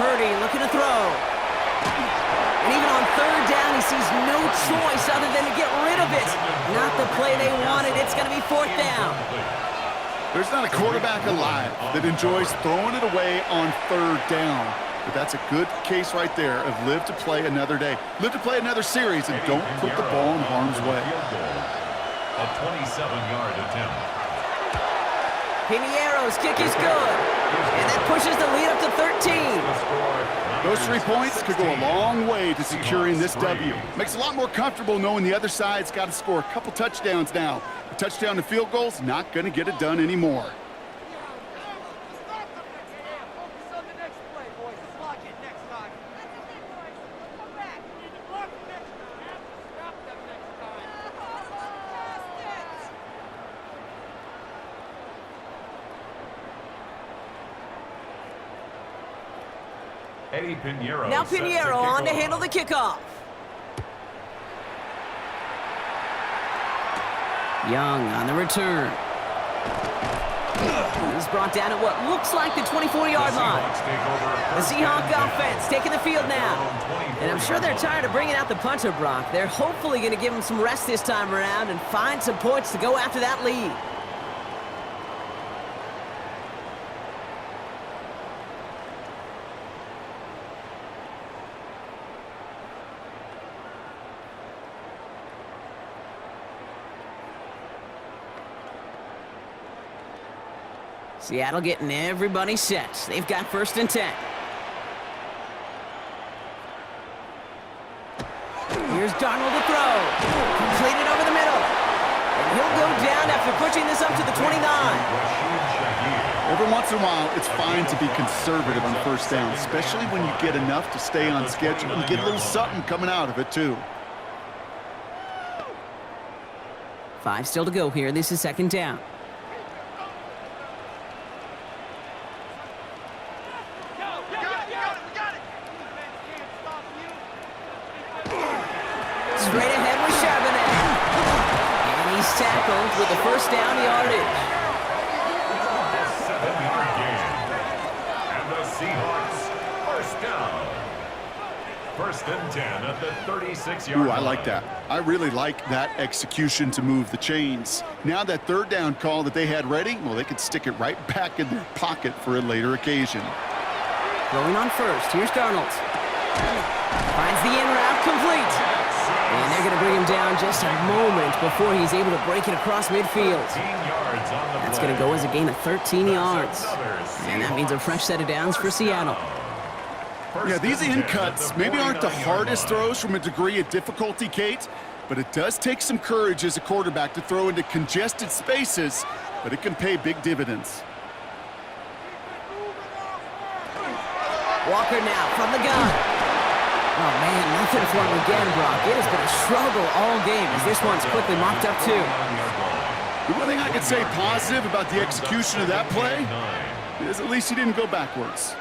Purdy looking to throw. And even on 3rd down, he sees no choice other than to get rid of it. Not the play they wanted. It's going to be 4th down. There's not a quarterback alive that enjoys throwing it away on 3rd down. But that's a good case right there of live to play another day. Live to play another series and don't put the ball in harm's way. A 27-yard attempt. Piniero's kick is good. And that pushes the lead up to 13. Those 3 points could go a long way to securing this W. Makes it a lot more comfortable knowing the other side's got to score a couple touchdowns now. A touchdown to field goal's not going to get it done anymore. Eddie Pinheiro. Now Pinheiro on to handle the kickoff. Young on the return. He's brought down at what looks like the 24-yard line. The Seahawks offense taking the field now. And I'm sure they're tired of bringing out the punter, Brock. They're hopefully going to give him some rest this time around and find some points to go after that lead. Seattle getting everybody set. They've got 1st and 10. Here's Darnold to throw. Completed over the middle. And he'll go down after pushing this up to the 29. Every once in a while, it's fine to be conservative on 1st down, especially when you get enough to stay on schedule and get a little something coming out of it, too. 5 still to go here. This is 2nd down. Straight ahead with Charbonnet. And he's tackled with the 1st down yardage. 7-yard gain. And the Seahawks, 1st down. 1st and 10 at the 36-yard line. Ooh, I like that. I really like that execution to move the chains. Now that 3rd down call that they had ready, well, they could stick it right back in their pocket for a later occasion. Going on 1st. Here's Darnold. Finds the in route complete. And they're going to bring him down just a moment before he's able to break it across midfield. That's going to go as a gain of 13 yards. And that means a fresh set of downs for Seattle. Yeah, these in cuts maybe aren't the hardest throws from a degree of difficulty, Kate, but it does take some courage as a quarterback to throw into congested spaces, but it can pay big dividends. Walker now from the gun. Oh, man, nothing for him again, Brock. It has been a struggle all game as this one's quickly mocked up, too. The one thing I could say positive about the execution of that play is at least he didn't go backwards.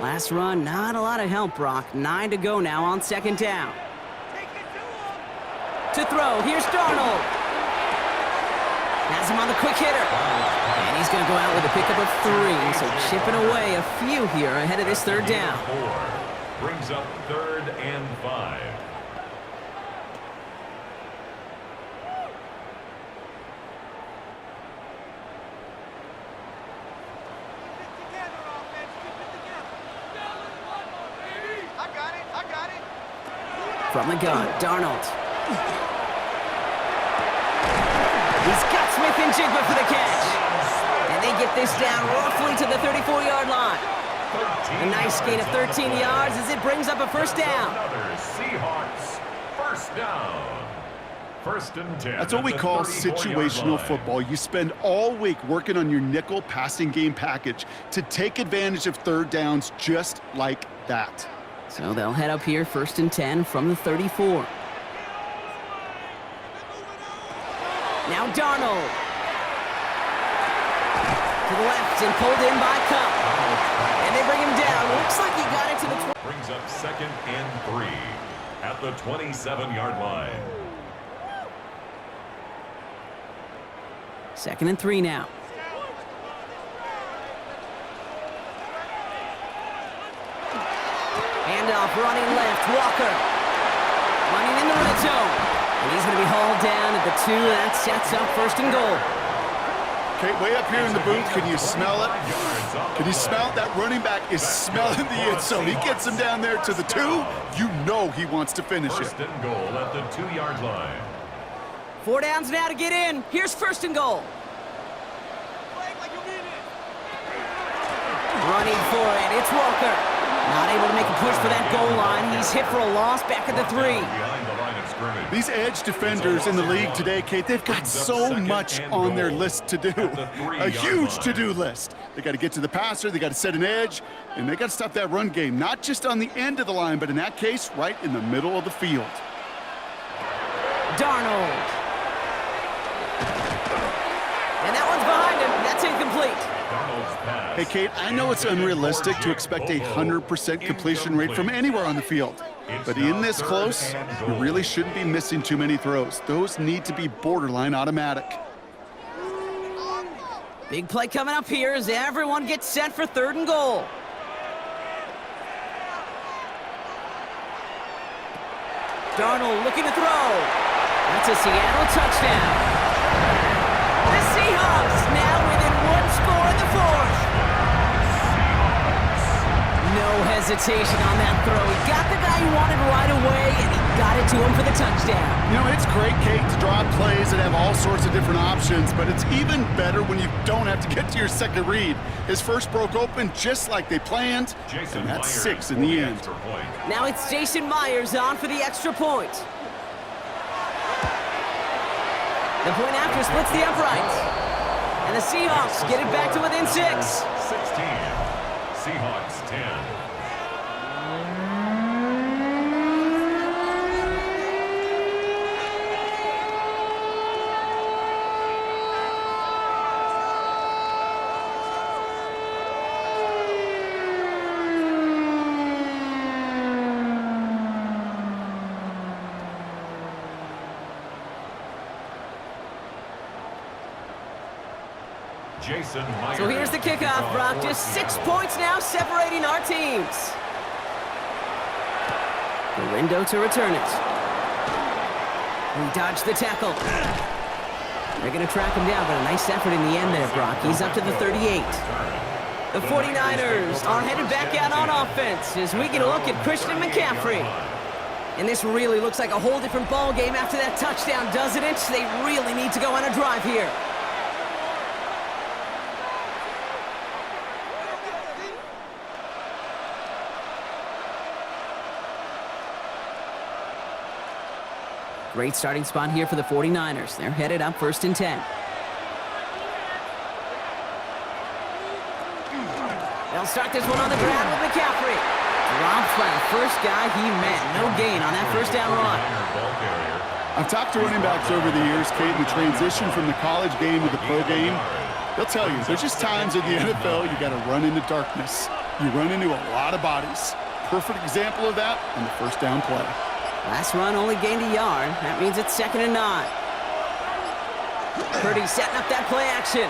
Last run, not a lot of help, Brock. 9 to go now on 2nd down. To throw, here's Darnold. Has him on the quick hitter. And he's going to go out with a pickup of 3, so chipping away a few here ahead of this 3rd down. 4 brings up 3rd and 5. From the gun, Darnold. He's got Smith and Jigba for the catch. And they get this down roughly to the 34-yard line. A nice gain of 13 yards as it brings up a 1st down. Another Seahawks 1st down. 1st and 10. That's what we call situational football. You spend all week working on your nickel passing game package to take advantage of 3rd downs just like that. So they'll head up here 1st and 10 from the 34. Now Darnold. To the left and pulled in by Cup. And they bring him down. Looks like he got it to the 20. Brings up 2nd and 3 at the 27-yard line. 2nd and 3 now. Handoff running left, Walker. Running in the red zone. And he's going to be hauled down at the 2. That sets up 1st and goal. Okay, way up here in the booth, can you smell it? Can you smell it? That running back is smelling the end zone. He gets him down there to the 2. You know he wants to finish it. 1st and goal at the 2-yard line. 4 downs now to get in. Here's first and goal. Running for it, it's Walker. Not able to make a push for that goal line. He's hit for a loss back at the 3. These edge defenders in the league today, Kate, they've got so much on their list to do. A huge to-do list. They got to get to the passer, they got to set an edge, and they got to stop that run game, not just on the end of the line, but in that case, right in the middle of the field. Darnold. And that one's behind him. That's incomplete. Hey, Kate, I know it's unrealistic to expect a 100% completion rate from anywhere on the field. But in this close, you really shouldn't be missing too many throws. Those need to be borderline automatic. Big play coming up here as everyone gets set for 3rd and goal. Darnold looking to throw. That's a Seattle touchdown. The Seahawks now within 1 score in the 4th. No hesitation on that throw. He got the guy he wanted right away, and he got it to him for the touchdown. You know, it's great, Kate, to draw plays that have all sorts of different options, but it's even better when you don't have to get to your second read. His first broke open just like they planned, and that's 6 in the end. Now it's Jason Myers on for the extra point. The point after splits the uprights. And the Seahawks get it back to within 6. 16. Seahawks 10. So here's the kickoff, Brock. Just 6 points now separating our teams. Galindo to return it. He dodged the tackle. They're going to track him down, but a nice effort in the end there, Brock. He's up to the 38. The 49ers are headed back out on offense as we get a look at Christian McCaffrey. And this really looks like a whole different ball game after that touchdown, doesn't it? They really need to go on a drive here. Great starting spot here for the 49ers. They're headed up 1st and 10. They'll start this one on the ground with McCaffrey. Dropped by the first guy he met. No gain on that 1st down run. I've talked to running backs over the years, Kate, the transition from the college game to the pro game. They'll tell you, there's just times in the NFL you got to run into darkness. You run into a lot of bodies. Perfect example of that on the 1st down play. Last run only gained a yard. That means it's 2nd and 9. Purdy setting up that play action.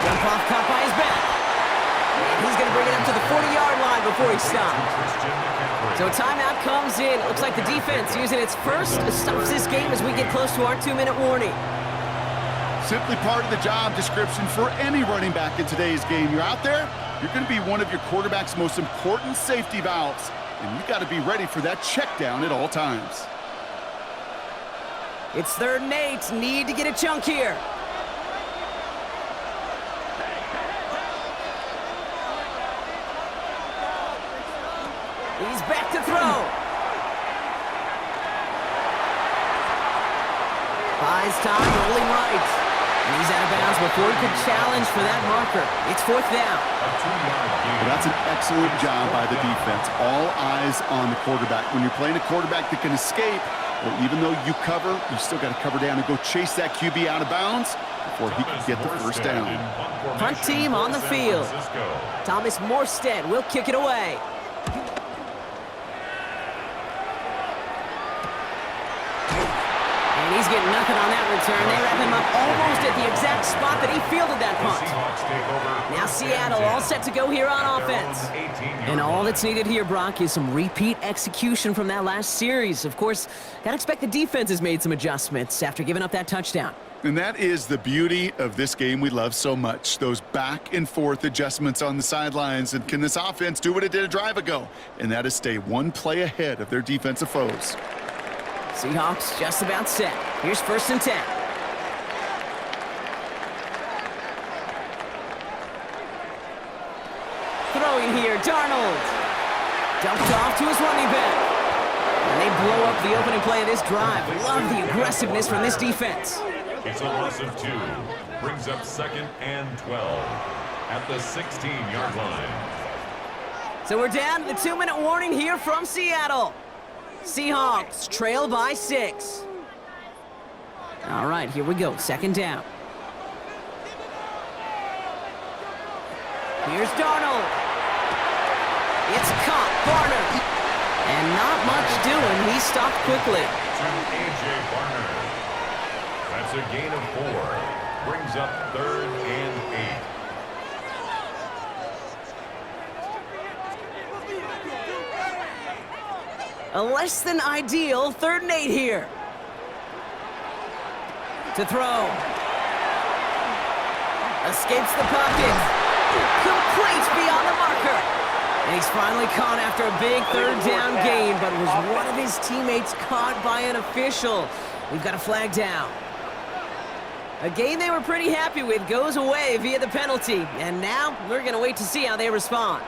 Jump off caught by his back. And he's going to bring it up to the 40-yard line before he stops. So a timeout comes in. Looks like the defense using its first stops this game as we get close to our 2-minute warning. Simply part of the job description for any running back in today's game. You're out there, you're going to be one of your quarterback's most important safety valves. And you got to be ready for that check down at all times. It's 3rd and 8. Need to get a chunk here. He's back to throw. Buys time, rolling right. And he's out of bounds before he could challenge for that marker. It's 4th down. Well, that's an excellent job by the defense. All eyes on the quarterback. When you're playing a quarterback that can escape, well, even though you cover, you still got to cover down and go chase that QB out of bounds before he can get the 1st down. Punt team on the field. Thomas Morstead will kick it away. And he's getting nothing on that return. They wrap him up almost at the exact spot that he fielded that punt. Now Seattle all set to go here on offense. And all that's needed here, Brock, is some repeat execution from that last series. Of course, gotta expect the defense has made some adjustments after giving up that touchdown. And that is the beauty of this game we love so much, those back and forth adjustments on the sidelines. And can this offense do what it did a drive ago? And that is stay one play ahead of their defensive foes. Seahawks just about set. Here's 1st and 10. Throwing here, Darnold. Dumped off to his running back. And they blow up the opening play of this drive. Love the aggressiveness from this defense. It's a loss of 2. Brings up 2nd and 12 at the 16-yard line. So we're down to the 2-minute warning here from Seattle. Seahawks trail by 6. All right, here we go. 2nd down. Here's Darnold. It's caught. Barner. And not much doing. He stopped quickly. To A.J. Barner. That's a gain of 4. Brings up 3rd and 8. A less than ideal 3rd and 8 here. To throw. Escapes the pocket. Complete beyond the marker. And he's finally caught after a big 3rd down gain, but was one of his teammates caught by an official. We've got a flag down. A game they were pretty happy with goes away via the penalty, and now we're going to wait to see how they respond.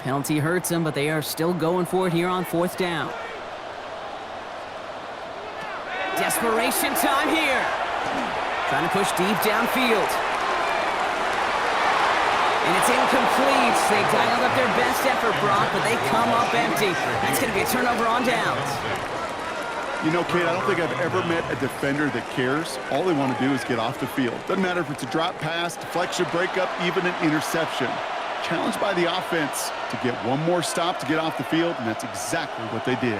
Penalty hurts them, but they are still going for it here on 4th down. Desperation time here. Trying to push deep downfield. And it's incomplete. They dialed up their best effort, Brock, but they come up empty. That's going to be a turnover on downs. You know, Kate, I don't think I've ever met a defender that cares. All they want to do is get off the field. Doesn't matter if it's a drop pass, deflection, breakup, even an interception. Challenged by the offense to get one more stop to get off the field, and that's exactly what they did.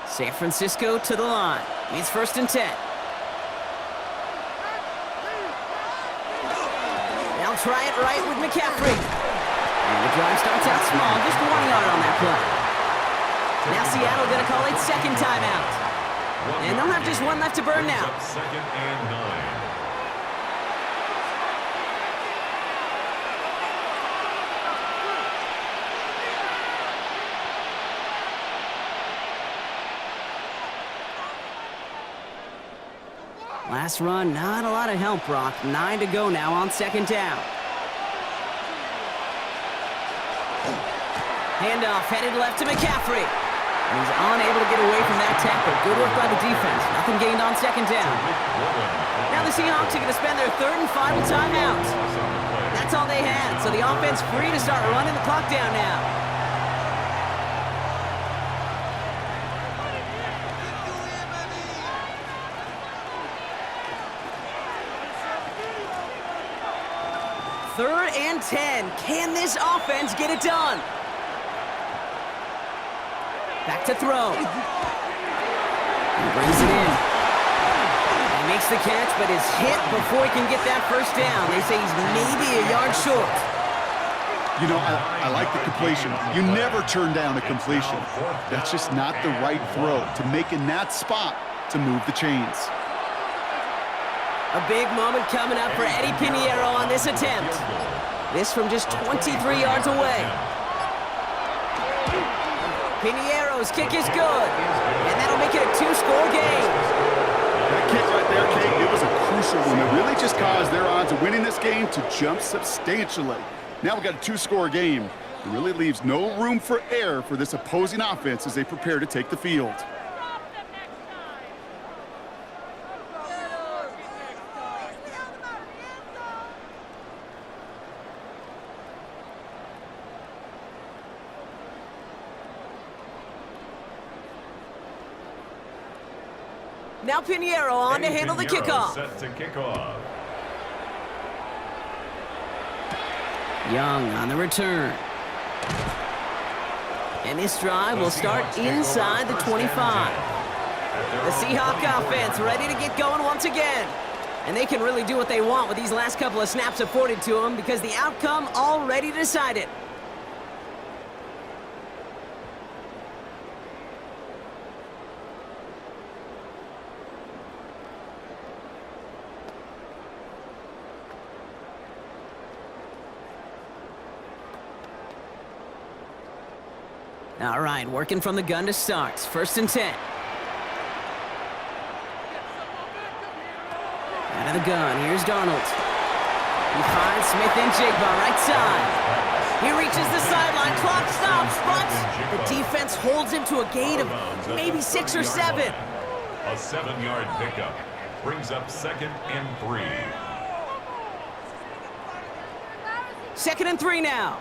San Francisco to the line. It's 1st and 10. They'll try it right with McCaffrey. And the drive starts out small, just 1 yard on that play. Now Seattle going to call it 2nd timeout. And they'll have just 1 left to burn now. 2nd and 9. Last run, not a lot of help, Brock. 9 to go now on 2nd down. Handoff headed left to McCaffrey. And he's unable to get away from that tackle. Good work by the defense. Nothing gained on 2nd down. Now the Seahawks are going to spend their 3rd and final timeout. That's all they had, so the offense free to start running the clock down now. Third and 10. Can this offense get it done? Back to throw. He brings it in. He makes the catch, but is hit before he can get that 1st down. They say he's maybe a yard short. You know, I like the completion. You never turn down a completion. That's just not the right throw to make in that spot to move the chains. A big moment coming up for Eddie Pinheiro on this attempt. This from just 23 yards away. Pinheiro's kick is good, and that'll make it a 2-score game. That kick right there, Kate, it was a crucial one. It really just caused their odds of winning this game to jump substantially. Now we've got a 2-score game. It really leaves no room for error for this opposing offense as they prepare to take the field. Now Pinheiro on to handle the kickoff. Set to kick off. Young on the return. And this drive will start inside the 25. The Seahawk offense ready to get going once again. And they can really do what they want with these last couple of snaps afforded to them because the outcome already decided. All right, working from the gun to start. 1st and 10. Out of the gun, here's Darnold. He finds Smith and Jigba, right side. He reaches the sideline, clock stops, but the defense holds him to a gain of maybe 6 or 7. A 7-yard pickup brings up 2nd and 3. 2nd and 3 now.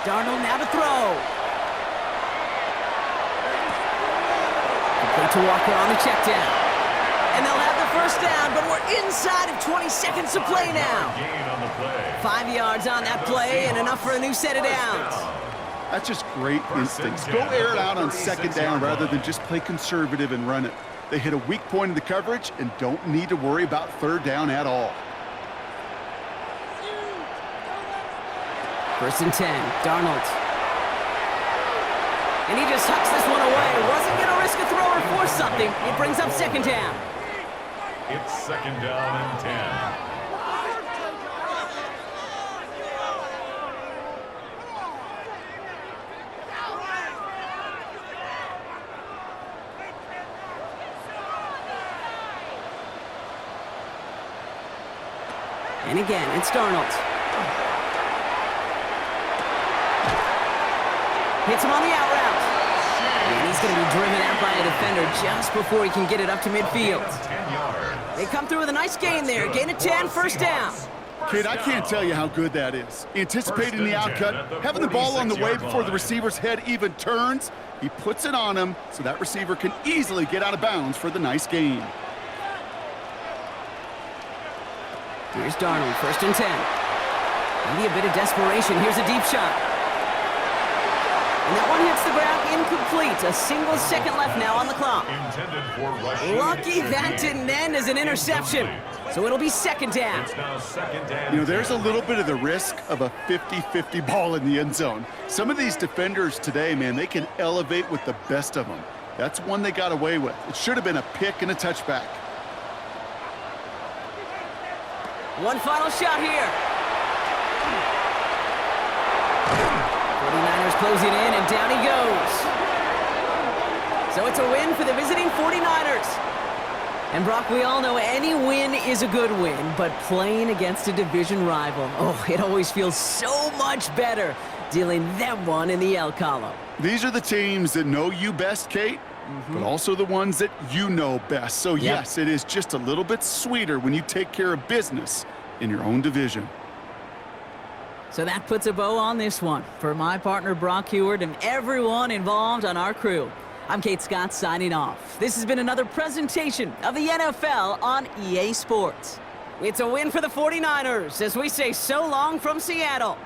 Darnold now to throw. Complete to Walker on the check down. And they'll have the 1st down, but we're inside of 20 seconds to play now. Gain on the play. 5 yards on that play and enough for a new set of downs. That's just great instincts. Go air it out on 2nd down rather than just play conservative and run it. They hit a weak point in the coverage and don't need to worry about 3rd down at all. 1st and 10, Darnold. And he just hucks this one away. Wasn't going to risk a throw or force something. It brings up 2nd down. It's 2nd down and 10. And again, it's Darnold. Hits him on the out route. And he's going to be driven out by a defender just before he can get it up to midfield. 10 yards. They come through with a nice gain there. Gain of 10, 1st down. Kid, I can't tell you how good that is. Anticipating the outcut, having the ball on the way before the receiver's head even turns, he puts it on him so that receiver can easily get out of bounds for the nice gain. Here's Darnold, 1st and 10. Maybe a bit of desperation. Here's a deep shot. And that one hits the ground incomplete. A single second left now on the clock. Intended for rushing. Lucky that didn't end as an interception. So it'll be 2nd down. It's now 2nd and You know, there's a little bit of the risk of a 50-50 ball in the end zone. Some of these defenders today, man, they can elevate with the best of them. That's one they got away with. It should have been a pick and a touchback. One final shot here. 49ers closing in, and down he goes. So it's a win for the visiting 49ers. And Brock, we all know any win is a good win, but playing against a division rival, oh, it always feels so much better dealing them one in the L column. These are the teams that know you best, Kate, but also the ones that you know best. So yes, it is just a little bit sweeter when you take care of business in your own division. So that puts a bow on this one. For my partner, Brock Heward, and everyone involved on our crew, I'm Kate Scott signing off. This has been another presentation of the NFL on EA Sports. It's a win for the 49ers as we say so long from Seattle.